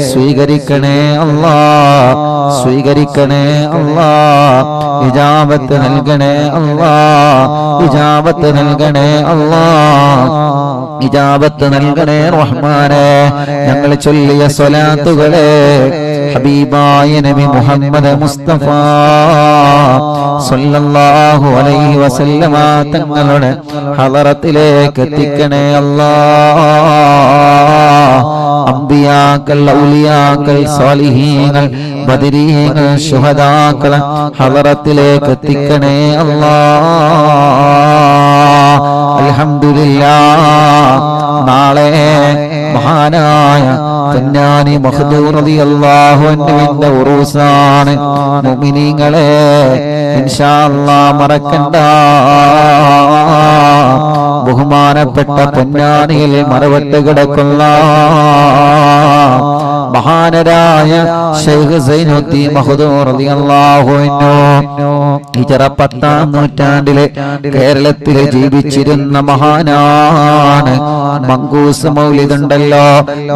സ്വീകരിക്കണേ അല്ലാഹ്, സ്വീകരിക്കണേ അല്ലാഹ്. ഇജാബത്ത് നൽകണേ അല്ലാഹ്, ഇജാബത്ത് നൽകണേ അല്ലാഹ്, ഇജാബത്ത് നൽകണേ റഹ്മാനേ. ഞങ്ങൾ ചൊല്ലിയ സ്വലാത്തുകളെ ഹബീബായ നബി മുഹമ്മദ് മുസ്തഫ സല്ലല്ലാഹു അലൈഹി വസല്ലമ തങ്ങളുടെ ഹളറത്തിലേക്ക് എത്തിക്കണേ അല്ലാഹ്. അംബിയാക്കൾ, ഔലിയാക്കൾ, സാലിഹീങ്ങൾ, ബദരീങ്ങൾ, ശുഹദാക്കൾ ഹളറത്തിലേക്ക് എത്തിക്കണേ അല്ലാഹ്. അൽഹംദുലില്ലാഹ്. നാളെ മഹാനായ പൊന്നാനി മഖ്ദൂം റളിയല്ലാഹു അൻഹുവിന്റെ ഉറൂസാണ്. മുഅ്മിനീങ്ങളെ ഇൻഷാ അല്ലാഹ് മറക്കണ്ട. ബഹുമാനപ്പെട്ട പൊന്നാനിയിൽ മറവട്ട് കിടക്കുന്ന മഹാനരായ ശൈഖ് സൈനുദ്ദീൻ മഖ്ദൂം റളിയല്ലാഹു അൻഹു ഹിജ്റ 10-ാം നൂറ്റാണ്ടിലെ കേരളത്തിൽ ജീവിച്ചിരുന്ന മഹാനാണ്. മങ്കൂസ് മൗലിദ് ഉണ്ടല്ലോ,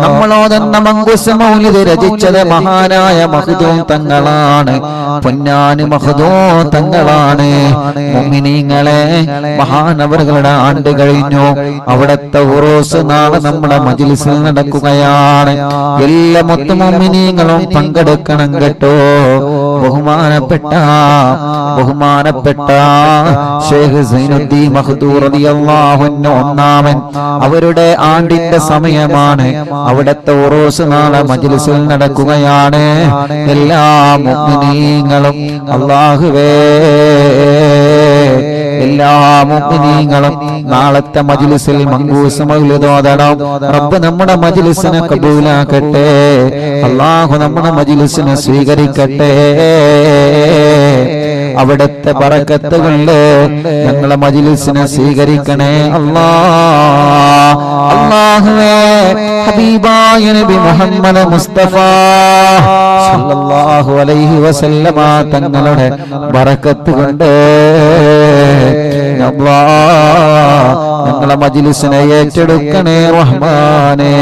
നമ്മളോതെന്ന മങ്കൂസ് മൗലിദ് രചിച്ചത് മഹാനായ മഖ്ദൂം തങ്ങളാണ്. പൊന്നാനി മഖ്ദൂം തങ്ങളാണ്. മുഅ്മിനീങ്ങളെ മഹാനവറുകളുടെ ആണ്ട് കഴിഞ്ഞു. അവിടത്തെ ഉറൂസ് നാളെ നമ്മുടെ മജ്ലിസിൽ നടക്കുകയാണ്. എല്ലാ മുഅ്മിനീങ്ങളും പങ്കെടുക്കണം കേട്ടോ. ബഹുമാനപ്പെട്ട ശൈഖ് സൈനുദ്ദീൻ മഖ്ദൂം റളിയല്ലാഹു അൻഹു ഒന്നാമൻ അവരുടെ ആണ്ടിന്റെ സമയമാണ്. അവിടത്തെ ഉറൂസ് നാളെ മജ്ലിസിൽ നടക്കുകയാണ്. എല്ലാ മുഅ്മിനീങ്ങളും അല്ലാഹുവേ, എല്ലാ മുഅ്മിനീങ്ങളും നാളത്തെ മജ്ലിസിൽ മങ്കൂസ് മൗലിദ് ഓതണം. റബ്ബ് നമ്മുടെ മജ്ലിസിനെ കബൂലാക്കട്ടെ. അല്ലാഹു നമ്മുടെ മജ്ലിസിനെ സ്വീകരിക്കട്ടെ. അവിടുത്തെ ബറക്കത്ത് കൊണ്ട് ഞങ്ങളെ മജ്ലിസിനെ സ്വീകരിക്കണേ അല്ലാഹ്. അല്ലാഹുവേ, ഹബീബായ നബി മുഹമ്മദ് മുസ്തഫ സല്ലല്ലാഹു അലൈഹി വസല്ലമ തങ്ങളുടെ ബറക്കത്ത് കൊണ്ട് അല്ലാഹ് ഞങ്ങളെ മജ്ലിസിനെ ഏറ്റെടുക്കണേ റഹ്മാനേ.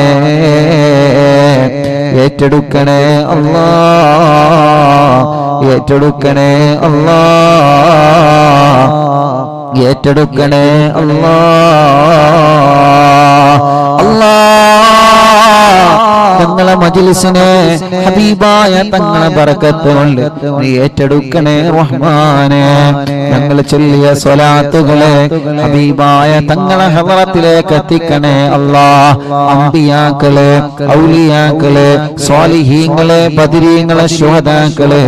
ഏറ്റെടുക്കണേ അല്ലാഹ്, ഏറ്റെടുക്കണേ അല്ലാഹ്, ഏറ്റെടുക്കണേ അല്ലാഹ്. ഞങ്ങളെ മജ്ലിസിനെ ഹബീബായ തങ്ങളെ ബറക്കത്ത് കൊണ്ട് നീ ഏറ്റെടുക്കണേ റഹ്മാനേ. ഞങ്ങൾ ചൊല്ലിയ സ്വലാത്തുകളെ ഹബീബായ തങ്ങളെ ഹളറത്തിലേക്ക് എത്തിക്കണേ അല്ലാഹ്. അംബിയാക്കളെ, ഔലിയാക്കളെ, സ്വാലിഹീങ്ങളെ, ബദരീങ്ങളെ, ശുഹദാക്കളെ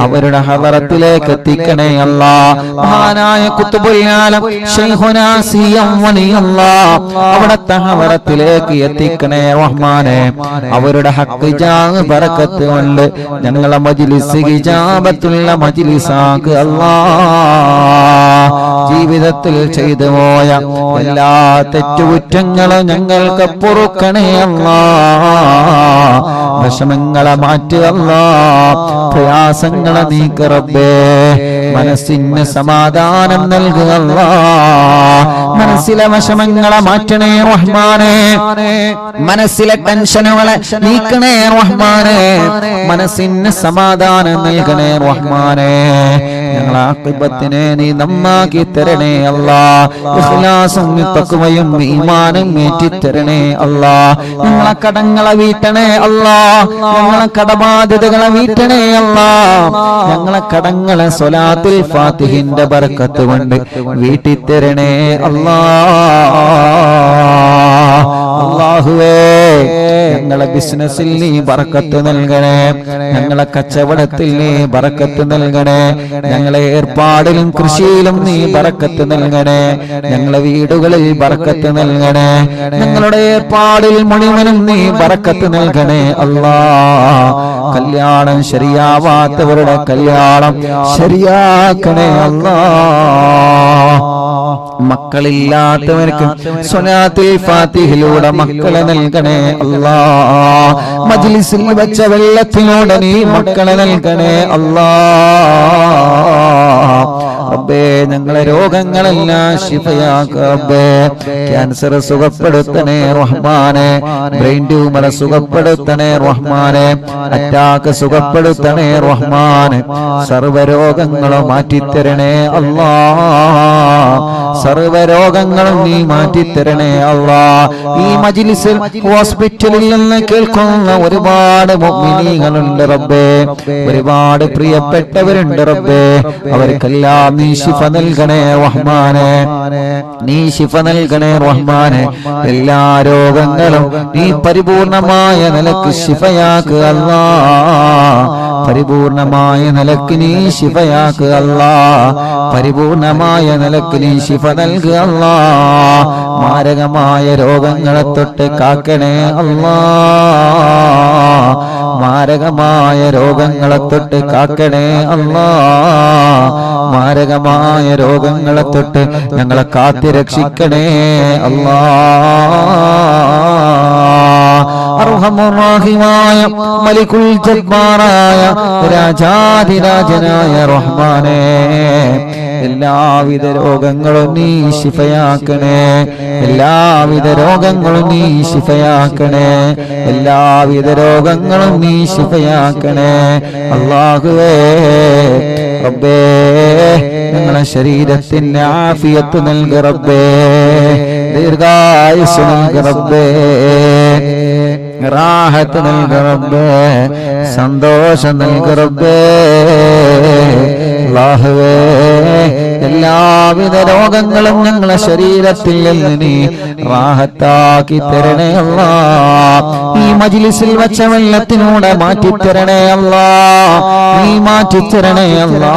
അവരുടെ ഹളറത്തിലേക്ക് എത്തിക്കണേ അല്ലാഹ്. മഹാനായ ഖുത്ബുൽ ആലം ശൈഖുനാ സിയം വലിയല്ലാഹ് അവിടത്തെ ഹളറത്തിലേക്ക് എത്തിക്കണേ റഹ്മാനേ. അവരുടെ ഹഖ് ജാഹ് ബറക്കത്ത് കൊണ്ട് ഞങ്ങളെ മജ്ലിസ് ഇജാബത്തുള്ള മജ്ലിസാക്ക് അല്ലാഹ്. ജീവിതത്തിൽ ചെയ്തു പോയ എല്ലാ തെറ്റുകുറ്റങ്ങളും ഞങ്ങൾക്ക് പൊറുക്കണേ അല്ലാഹ്. വിഷമങ്ങളെ മാറ്റുക അല്ലാഹ്, പ്രയാസങ്ങളെ നീക്ക് റബ്ബേ. മനസ്സിന് സമാധാനം നൽകുക അല്ലാഹ്. മനസ്സിലെ വിഷമങ്ങളെ മാറ്റണേ റഹ്മാനേ. മനസ്സിലെ ടെൻഷനുകളെ നീക്കണേ റഹ്മാനേ. മനസ്സിന് സമാധാനം നൽകണേ റഹ്മാനേ. ഞങ്ങളെ ആഖിബത്തിനെ നീ നന്നാക്കി തരണേ അല്ലാ. ഇഖ്ലാസും തഖ്വയും ഈമാനും ഏറ്റിത്തരണേ അല്ലാ. ഞങ്ങളെ കടങ്ങളെ വീട്ടണേ അല്ലാ. ഞങ്ങളെ കടബാധ്യതകളെ വീട്ടണേ അല്ലാ. ഞങ്ങളെ കടങ്ങളെ സ്വലാത്തുൽ ഫാത്തിഹിന്റെ ബർക്കത്ത് കൊണ്ട് വീട്ടിത്തരണേ അല്ലാ. അല്ലാഹുവേ ഞങ്ങളെ ബിസിനസ്സിൽ നീ ബർക്കത്ത് നൽകണേ. ഞങ്ങളെ കച്ചവടത്തിൽ നീ ബർക്കത്ത് നൽകണേ. ഞങ്ങളെ ഏർപ്പാടിലും കൃഷിയിലും നീ ബർക്കത്ത് നൽകണേ. ഞങ്ങളെ വീടുകളിൽ ബർക്കത്ത് നൽകണേ. ഞങ്ങളുടെ ഏർപ്പാടിൽ മുഴുവനും നീ ബർക്കത്ത് നൽകണേ അല്ലാ. കല്യാണം ശരിയാവാത്തവരുടെ കല്യാണം ശരിയാക്കണേ അല്ലാ. മക്കളില്ലാത്തവർക്ക് സ്വലാത്തുൽ ഫാത്തിഹിലൂടെ മക്കളെ നൽകണേ അല്ലാ. മജ്ലിസിൽ വെച്ച വെള്ളത്തിലൂടെ നീ മക്കളെ നൽകണേ അല്ലാ. റബ്ബേ ഞങ്ങളെ രോഗങ്ങളെല്ലാം ശിഫയാക്ക റബ്ബേ. ക്യാൻസർ സുഖപ്പെടുത്തണേ റഹ്മാനെ. ബ്രെയിൻ ട്യൂമർ സുഖപ്പെടുത്തണേ റഹ്മാനെ. അറ്റാക്ക് സുഖപ്പെടുത്തണേ റഹ്മാനെ. സർവ്വരോഗങ്ങളും മാറ്റിത്തരണേ അല്ലാ. സർവ്വരോഗങ്ങളും നീ മാറ്റിത്തരണേ അല്ലാ. ഈ മജ്ലിസിൽ ഹോസ്പിറ്റലിൽ നിന്ന് കേൾക്കുന്ന ഒരുപാട് മുഅ്മിനീങ്ങളുണ്ട് റബ്ബേ. ഒരുപാട് പ്രിയപ്പെട്ടവരുണ്ട് റബ്ബേ. അവർക്കെല്ലാം നീ ശിഫ നൽകണേ റഹ്മാനെ. നീ ശിഫ നൽകണേ റഹ്മാനെ. എല്ലാ രോഗങ്ങളും നീ പരിപൂർണമായ നിലക്ക് ശിഫയാക്കുക അല്ലാ. പരിപൂർണമായ നിലക്ക് നീ ശിഫയാക്കുക അല്ലാ. പരിപൂർണമായ നിലക്ക് നീ ശിഫ നൽകുക അല്ലാ. മാരകമായ രോഗങ്ങളെ തൊട്ട് കാക്കണേ അല്ലാ. മാരകമായ രോഗങ്ങളെ തൊട്ട് കാക്കണേ അല്ലാ. മാരകമായ രോഗങ്ങളെ തൊട്ട് ഞങ്ങളെ കാത്തിരക്ഷിക്കണേ അല്ലാ. അർഹമുർ റഹീമായ മലികുൽ ജബ്ബാറായ രാജാധിരാജനായ റഹ്മാനേ, എല്ലാവിധ രോഗങ്ങളും നീ ശിഫയാക്കണേ. എല്ലാവിധ രോഗങ്ങളും നീ ശിഫയാക്കണേ. എല്ലാവിധ രോഗങ്ങളും നീ ശിഫയാക്കണേ അല്ലാഹുവേ. റബ്ബേ ഞങ്ങളെ ശരീരത്തിന് ആഫിയത്ത് നൽകി റബ്ബേ. ദീർഘായുസ്സ് നൽകി റബ്ബേ. റാഹത്ത് നൽകി റബ്ബേ. സന്തോഷം നൽകി റബ്ബേ. അല്ലാഹുവേ എല്ലാവിധ രോഗങ്ങളും ഞങ്ങളെ ശരീരത്തിൽ നിന്ന് നീ റാഹത്താക്കി തരണേ അല്ലാ. ഈ മജ്ലിസിൽ വെച്ച വെള്ളത്തിലൂടെ മാറ്റിത്തരണേ അല്ലാ. നീ മാറ്റിത്തരണേ അല്ലാ.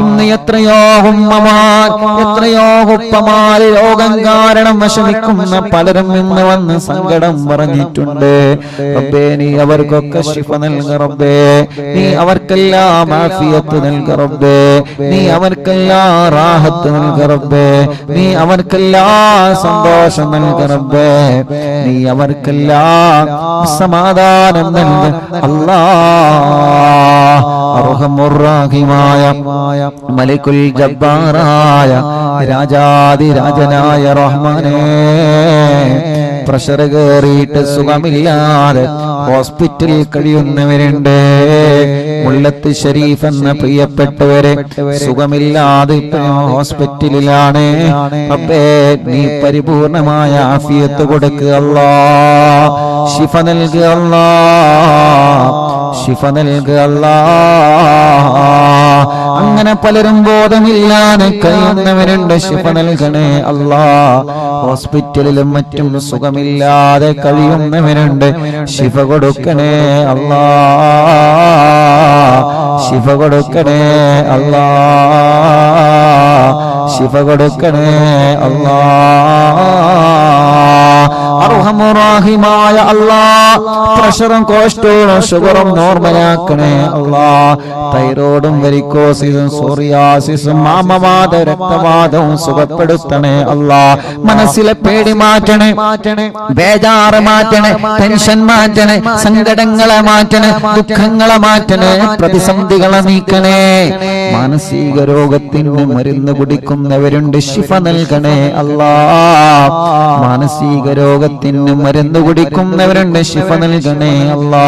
ഇന്ന് എത്രയോ ഉമ്മമാർ, എത്രയോ ഉപ്പമാർ രോഗം കാരണം വിഷമിക്കുന്ന പലരും ഇന്ന് വന്ന് സങ്കടം പറഞ്ഞിട്ടുണ്ട് റബ്ബേ. നീ അവർക്കൊക്കെ ശിഫ നൽക റബ്ബേ. നീ അവർക്കെല്ലാം ആഫിയത്ത് നൽക റബ്ബേ. നീ അവർക്കെല്ലാം റാഹത്ത് നൽക റബ്ബേ. നീ അവർക്കെല്ലാം സന്തോഷം നൽക റബ്ബേ. നീ അവർക്കെല്ലാം സമാധാനം നൽക അല്ലാ. അർഹമുർ റഹീമായ മലികുൽ ജബ്ബാറായ രാജാധിരാജനായ റഹ്മാനേ, പ്രഷർ കയറിയിട്ട് സുഖമില്ലാതെ ഹോസ്പിറ്റലിൽ കഴിയുന്നവരുണ്ട്. മുല്ലത്ത് ഷരീഫ് എന്ന പ്രിയപ്പെട്ടവരെ സുഖമില്ലാതെ ഹോസ്പിറ്റലിലാണ്. റബ്ബേ നീ പരിപൂർണമായ ആഫിയത്ത് കൊടുക്കുക അല്ലാ. ശിഫ നൽകുക അല്ലാ. ശിഫ നൽകുക അല്ലാ. അങ്ങനെ പലരും ബോധമില്ലാതെ കഴിയുന്നവരുണ്ട്. ശിഫ നൽകണേ അല്ലാ. ഹോസ്പിറ്റലിലും മറ്റും സുഖമില്ലാതെ കഴിയുന്നവരുണ്ട്. ശിഫ കൊടുക്കണേ അല്ലാ. ശിഫ കൊടുക്കണേ അല്ലാ. ശിഫ കൊടുക്കണേ അല്ലാ. അർഹമുർ റഹീമായ അല്ലാ, പ്രഷറും കൊളസ്ട്രോളും ഷുഗറും നോർമലാക്കണേ അല്ലാ. തൈറോയിഡും വെരിക്കോസിസും സോറിയാസിസും മാമവാദ രക്തവാദവും സുഖപ്പെടുത്തണേ അല്ലാ. മനസ്സിലെ പേടി മാറ്റണേ, ബേജാറ് മാറ്റണേ, ടെൻഷൻ മാറ്റണേ, സങ്കടങ്ങളെ മാറ്റണേ, ദുഃഖങ്ങളെ മാറ്റണേ, പ്രതിസന്ധികളെ നീക്കണേ. മാനസിക രോഗത്തിന് മരുന്ന് കുടിക്കുന്നവരുണ്ട്. ശിഫ നൽകണേ അല്ലാ. മാനസിക രോഗത്തിന് രോഗത്തിന് മരുന്ന് കുടിക്കുന്നവരുണ്ട്, ശിഫ നൽകണേ അല്ലാ.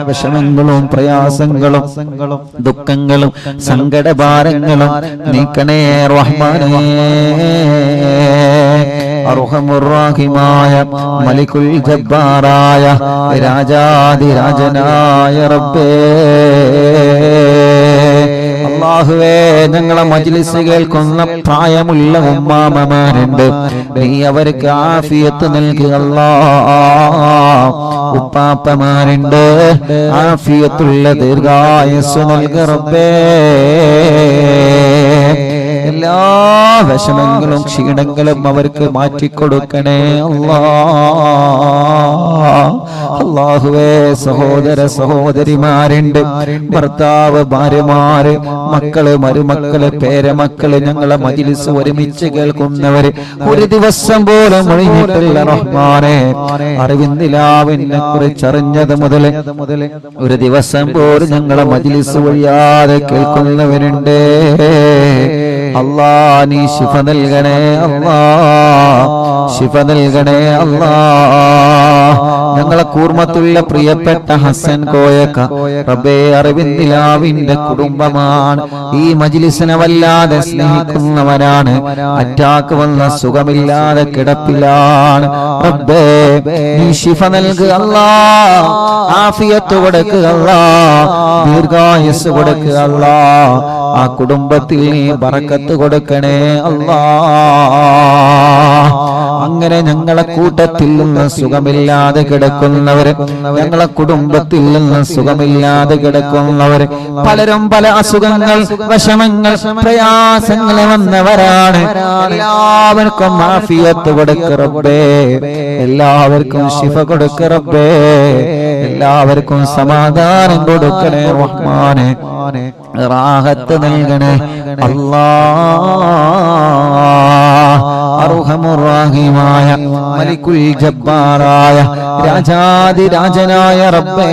വിഷമങ്ങളും പ്രയാസങ്ങളും ദുഃഖങ്ങളും സങ്കടഭാരങ്ങളും നീക്കണേ റഹ്മാനേ. അർഹമുർറഹീമായ മലികുൽ ജബ്ബാറായ രാജാധിരാജനായ റബ്ബേ, അല്ലാഹുവേ, ഞങ്ങളെ മജ്ലിസ് കേൾക്കുന്ന പ്രായമുള്ള ഉമ്മാമമാരുണ്ട്, നീ അവർക്ക് ആഫിയത്ത് നൽകുക അല്ലാഹ്. ഉപ്പാപ്പമാരുണ്ട്, ആഫിയത്തുള്ള ദീർഘായുസ്സ് നൽകുക റബ്ബേ. എല്ലാ വിഷമങ്ങളും ക്ഷീണങ്ങളും അവർക്ക് മാറ്റിക്കൊടുക്കണേ അല്ലാഹുവേ. സഹോദര സഹോദരിമാരുണ്ട്, ഭർത്താവ്, ഭാര്യമാര്, മക്കള്, മരുമക്കള്, പേരമക്കള്, ഞങ്ങളെ മജ്ലിസ് ഒരുമിച്ച് കേൾക്കുന്നവര് ഒരു ദിവസം പോലും ഒഴിഞ്ഞിട്ടില്ല റഹ്മാനെ. അറിവിന്ദിലാവിനെ കുറിച്ചറിഞ്ഞത് മുതൽ ഒരു ദിവസം പോലും ഞങ്ങളെ മജ്ലിസ് ഒഴിയാതെ കേൾക്കുന്നവരുണ്ട്. അല്ലാ, നീ ശിഫ നൽകണേ അല്ലാ, ശിഫ നൽകണേ അല്ലാ. ഞങ്ങളെ കൂർമ്മത്തുള്ള പ്രിയപ്പെട്ട ഹസൻ കോയക്ക റബ്ബേ, അറിവിന്ദിലാവിന്റെ കുടുംബമാണ്. ഈ മജ്ലിസിനെ വല്ലാതെ സ്നേഹിക്കുന്നവരാണ്. അറ്റാക്ക് വന്ന സുഖമില്ലാതെ കിടപ്പിലാണ്. റബ്ബേ, നീ ശിഫ നൽകുക അല്ലാ, ആഫിയത്ത് കൊടുക്കുക അല്ലാ, ദീർഘായുസ്സ് കൊടുക്കുക അല്ലാ. ആ കുടുംബത്തിൽ നീ ബറക്കത്ത് കൊടുക്കണേ അല്ലാ. അങ്ങനെ ഞങ്ങളെ കൂട്ടത്തിൽ നിന്ന് സുഖമില്ലാതെ കിടക്കുന്നവര്, ഞങ്ങളെ കുടുംബത്തിൽ നിന്ന് സുഖമില്ലാതെ കിടക്കുന്നവര്, പലരും പല അസുഖങ്ങൾ, വിഷമങ്ങൾ, പ്രയാസങ്ങൾ വന്നവരാണ്. എല്ലാവർക്കും ആഫിയത്ത് കൊടുക്ക റബ്ബേ, എല്ലാവർക്കും ശിഫ കൊടുക്ക റബ്ബേ, എല്ലാവർക്കും സമാധാനം കൊടുക്കണേ റഹ്മാനെ. റാഹത്ത് നൽകണേ അല്ലാഹ്. അർഹമുർറഹീമായ മലികുൽ ജബ്ബാറായ രാജാധിരാജനായ റബ്ബേ,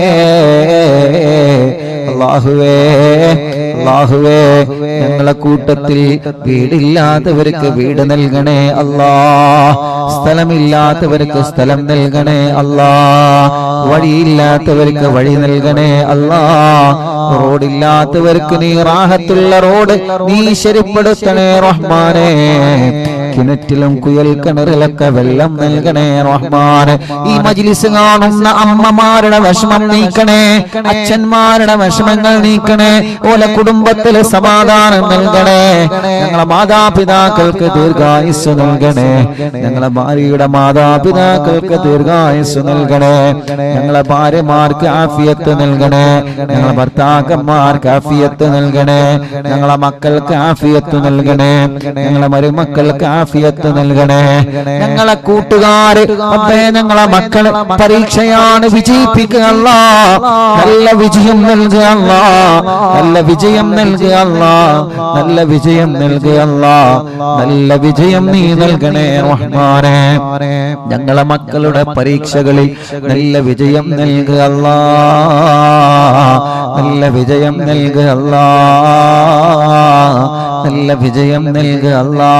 അല്ലാഹുവേ, അല്ലാഹുവേ, ഞങ്ങളെ കൂട്ടത്തിൽ വീടില്ലാത്തവർക്ക് വീട് നൽകണേ അല്ലാ, സ്ഥലമില്ലാത്തവർക്ക് സ്ഥലം നൽകണേ അല്ലാ, വഴിയില്ലാത്തവർക്ക് വഴി നൽകണേ അല്ലാ, റോഡില്ലാത്തവർക്ക് നീ റാഹത്തുള്ള റോഡ് നീ ശരിപ്പെടുത്തണേ റഹ്മാനെ. കിണറ്റിലും കുയൽ കിണറിലൊക്കെ വെള്ളം നൽകണേ റഹ്മാനെ. ഈ മജ്ലിസ് കാണുന്ന അമ്മമാരുടെ വിഷമം നീക്കണേ, അച്ഛന്മാരുടെ വിഷമങ്ങൾ നീക്കണേ, ഓല കുടുംബത്തില് സമാധാനം നൽകണേ. ഞങ്ങളെ മാതാപിതാക്കൾക്ക് ദീർഘായുസ് നൽകണേ, ഞങ്ങളെ ഭാര്യയുടെ മാതാപിതാക്കൾക്ക് ദീർഘായുസ് നൽകണേ, ഞങ്ങളെ ഭാര്യമാർക്ക് ആഫിയത്ത് നൽകണേ, ഞങ്ങളെ ഭർത്താക്കന്മാർക്ക് ആഫിയത്ത് നൽകണേ, ഞങ്ങളെ മക്കൾക്ക് ആഫിയത്ത് നൽകണേ, ഞങ്ങളെ മരുമക്കൾക്ക് ആഫിയത്ത് നൽകണേ. ഞങ്ങളെ കൂട്ടുകാര്, ഞങ്ങളെ മക്കള് പരീക്ഷയാണ്, വിജയിപ്പിക്കുക അല്ലാ, നല്ല വിജയം നൽകുക അല്ലാ, നല്ല വിജയം നൽകുക അല്ലാ, നല്ല വിജയം നൽകുക അല്ലാ, നല്ല വിജയം നീ നൽകണേ റഹ്മാനെ. ഞങ്ങളെ മക്കളുടെ പരീക്ഷകളിൽ നല്ല വിജയം നൽകുക അല്ലാ, നല്ല വിജയം നൽകുക അല്ലാ, നല്ല വിജയം നൽകുക അല്ലാ,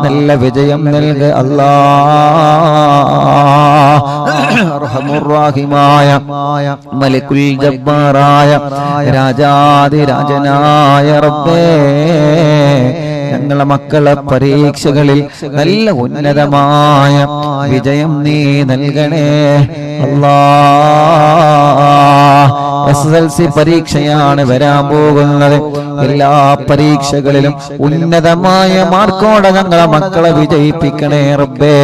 നല്ല വിജയം നൽകുക അല്ലാ. അർഹമുർറഹീമായ മലികുൽ ജബ്ബാറായ രാജാധിരാജനായ റബ്ബേ, ഞങ്ങളെ മക്കളെ പരീക്ഷകളിൽ നല്ല ഉന്നതമായ വിജയം നീ നൽകണേ അല്ലാഹ്. SSLC പരീക്ഷയാണ് വരാൻ പോകുന്നത്. എല്ലാ പരീക്ഷകളിലും ഉന്നതമായ മാർക്കോടെ ഞങ്ങളെ മക്കളെ വിജയിപ്പിക്കണേ റബ്ബേ.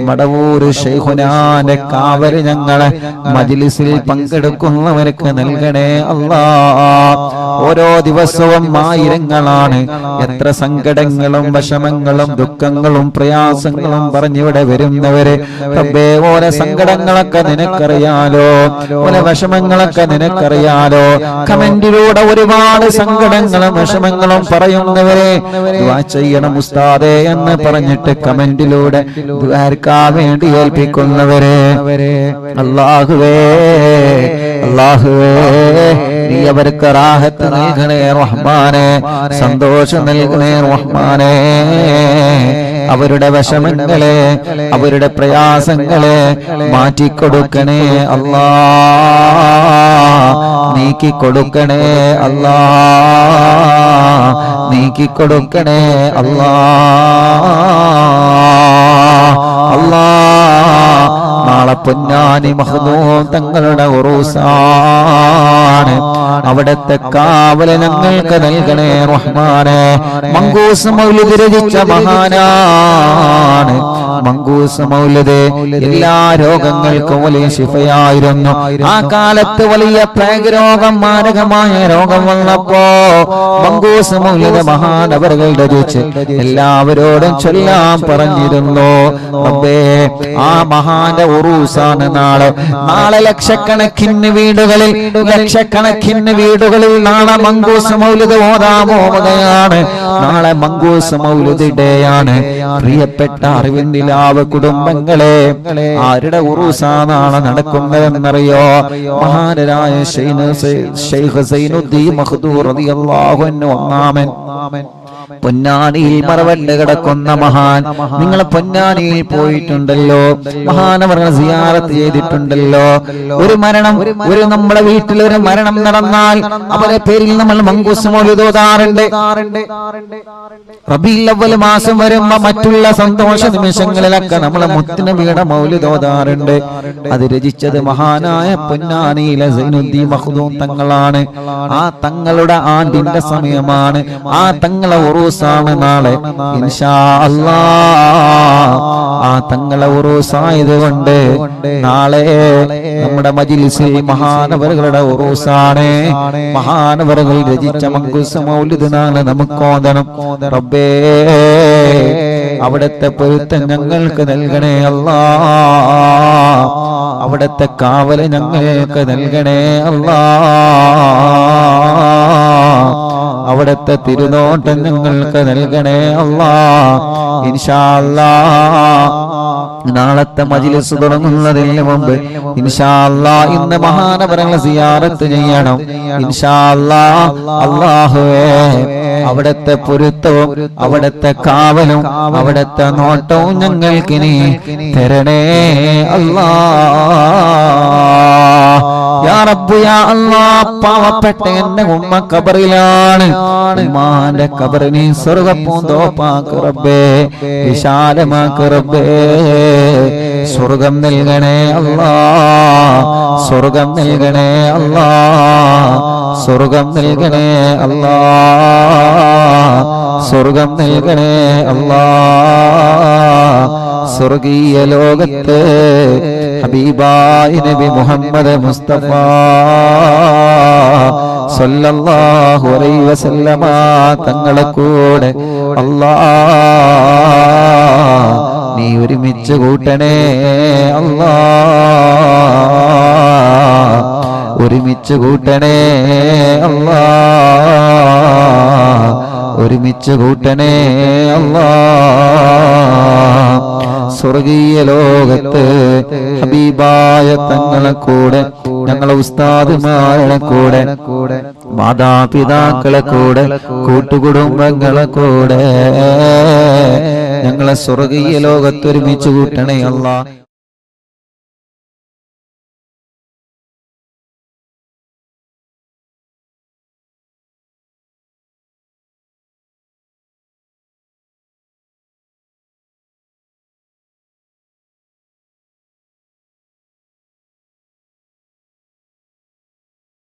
മടവൂര് ശൈഖുനാന്റെ കാവല് ഞങ്ങളെ മജ്ലിസിൽ പങ്കെടുക്കുന്നവർക്ക് നൽകണേ അല്ലാഹ്. ഓരോ ദിവസവും ആയിരങ്ങളാണ് എത്ര സങ്കടങ്ങളും വിഷമങ്ങളും ദുഃഖങ്ങളും പ്രയാസങ്ങളും പറഞ്ഞിവിടെ വരുന്നവര്. റബ്ബേ, ഓരോ സങ്കടങ്ങളൊക്കെ നിനക്കറിയാലോ, ഓരോ വിഷമങ്ങളൊക്കെ നിനക്കറിയാലോ. കമന്റിലൂടെ ഒരുപാട് സങ്കടങ്ങളും വിഷമങ്ങളും പറയുന്നവരെ ദുആ ചെയ്യണം ഉസ്താദേ എന്ന് പറഞ്ഞിട്ട് കമന്റിലൂടെ ദുആർക്കാൻ വേണ്ടി ഏൽപ്പിക്കുന്നവരെ, അല്ലാഹുവേ, അല്ലാഹുവേ നീ അവർക്ക് റാഹത്ത് നൽകണേ റഹ്മാനേ, സന്തോഷം നൽകണേ റഹ്മാനേ. അവരുടെ വിഷമങ്ങളെ അവരുടെ പ്രയാസങ്ങളെ മാറ്റിക്കൊടുക്കണേ അല്ലാ, നീക്കിക്കൊടുക്കണേ അല്ലാ, നീക്കിക്കൊടുക്കണേ അല്ലാ. അല്ലാ നാളെ പൊന്നാനി മഖ്ദൂം തങ്ങളുടെ ഉറൂസാണ്, അവിടത്തെ കാവല് ഞങ്ങൾക്ക് നൽകണേ റഹ്മാനേ. മങ്കൂസ് മൗലിദ് രചിച്ച മഹാനാണ്. മങ്കൂസ് മൗലിദ് എല്ലാ രോഗങ്ങൾക്കും വലിയ ശിഫയായിരുന്നു. ആ കാലത്ത് വലിയ പ്ലേഗ് രോഗം, മാരകമായ രോഗം വന്നപ്പോ മങ്കൂസ് മൗലിദ് മഹാനവറുകൾ രചിച്ച് എല്ലാവരോടും ചൊല്ലാൻ പറഞ്ഞിരുന്നു. റബ്ബേ ആ മഹാന്റെ ഉറൂസാണ് നാളെ ലക്ഷക്കണക്കിന് വീടുകളിൽ നാളെ മങ്കൂസ് മൗലിദ് ഓതാൻ പോവുകയാണ്. നാളെ മങ്കൂസ് മൗലിദ് ഡേയാണ്. പ്രിയപ്പെട്ട അറിവിന്ദിലാവ് കുടുംബങ്ങളെ, ആരുടെ ഉറൂസാ നാളെ നടക്കുന്നതെന്നറിയോ? മഹാനരായ ശൈഖ് സൈനുദ്ദീൻ മഖ്ദൂർ റളിയല്ലാഹു അൻഹു ഒന്നാമൻ പൊന്നാനിയിൽ മറവണ്ട് കിടക്കുന്ന മഹാൻ. നിങ്ങൾ പൊന്നാനിയിൽ പോയിട്ടുണ്ടല്ലോ, മഹാനവറുകളെ സിയാറത്ത് ചെയ്തിട്ടുണ്ടല്ലോ. ഒരു മരണം, നമ്മുടെ വീട്ടിൽ ഒരു മരണം നടന്നാൽ അവരുടെ പേരിൽ നമ്മൾ മങ്കൂസ് മൗലിദ് ഓതാറുണ്ട്. റബീഉൽ അവ്വൽ മാസം വരുമ്പോ മറ്റുള്ള സന്തോഷ നിമിഷങ്ങളിലൊക്കെ നമ്മൾ മുത്തുനബിയുടെ മൗലിദ് ഓതാറുണ്ട്. അത് രചിച്ചത് മഹാനായ പൊന്നാനിയിലെ സൈനുദ്ദീൻ മഖ്ദൂം തങ്ങളാണ്. ആ തങ്ങളുടെ ആണ്ടിന്റെ സമയമാണ്. ആ തങ്ങളെ ഉറൂസാണ് നാളെ ഇൻഷാ അല്ലാഹ്. ആ തങ്ങളെ ഉറൂസായതുകൊണ്ട് നാളെ നമ്മുടെ മജ്‌ലിസിൽ മഹാനവറുകളുടെ ഉറൂസാണ്. മഹാനവറുകൾ രചിച്ച മങ്കൂസ് മൗലിദ് നാളെ നമുക്ക് ഓതണം. റബ്ബേ അവിടുത്തെ പൊരുത്തം ഞങ്ങൾക്ക് നൽകണേ അല്ലാഹ്, അവിടുത്തെ കാവല് ഞങ്ങൾക്ക് നൽകണേ അല്ലാഹ്, അവിടുത്തെ തിരുനോട്ടം ഞങ്ങൾക്ക് നൽകണേ അല്ലാഹ്. ഇൻഷാ അല്ലാഹ് നാളത്തെ മജ്‌ലിസ് തുടങ്ങുന്നതിന് മുമ്പ് ഇൻഷാ അല്ലാഹ് ഇന്ന് മഹാനവറുകളെ സിയാറത്ത് ചെയ്യണം. ഇൻഷാ അല്ലാഹ്. അല്ലാഹുവേ അവിടുത്തെ പൊരുത്തവും അവിടുത്തെ കാവലും അവിടുത്തെ നോട്ടവും ഞങ്ങൾക്ക് നീ തരണേ അല്ലാഹ്. യാ റബ്ബ് യാ അല്ലാഹ്. പാവപ്പെട്ട എന്റെ ഉമ്മ ഖബറിലാണ്. ഉമ്മാന്റെ ഖബറിനെ സ്വർഗ്ഗപ്പൂന്തോപ്പാക്ക് റബ്ബേ, വിശാലമാക്ക് റബ്ബേ. സ്വർഗം നൽകണേ അല്ലാഹ്, സ്വർഗം നൽകണേ അല്ലാഹ്, സ്വർഗം നൽകണേ അല്ലാഹ്, സ്വർഗം നൽകണേ അല്ലാഹ്. സ്വർഗീയ ലോകത്ത് ഹബീബായ നബി മുഹമ്മദ് മുസ്തഫ സല്ലല്ലാഹു അലൈഹി വസല്ലമ തങ്ങളെ കൂടെ അല്ലാഹ് നീ ഒരുമിച്ച് കൂട്ടണേ അല്ലാഹ്, ഒരുമിച്ച് കൂട്ടണേ അല്ലാഹ്, ഒരുമിച്ച് കൂട്ടണേ അല്ലാഹ്. സ്വർഗീയ ലോകത്ത് ഹബീബായ തങ്ങളെ കൂടെ, ഞങ്ങളെ ഉസ്താദുമാരുടെ കൂടെ, മാതാപിതാക്കളെ കൂടെ, കൂട്ടുകുടുംബങ്ങളെ കൂടെ ഞങ്ങളെ സ്വർഗീയ ലോകത്ത് ഒരുമിച്ച് കൂട്ടണേ അല്ലാഹ്.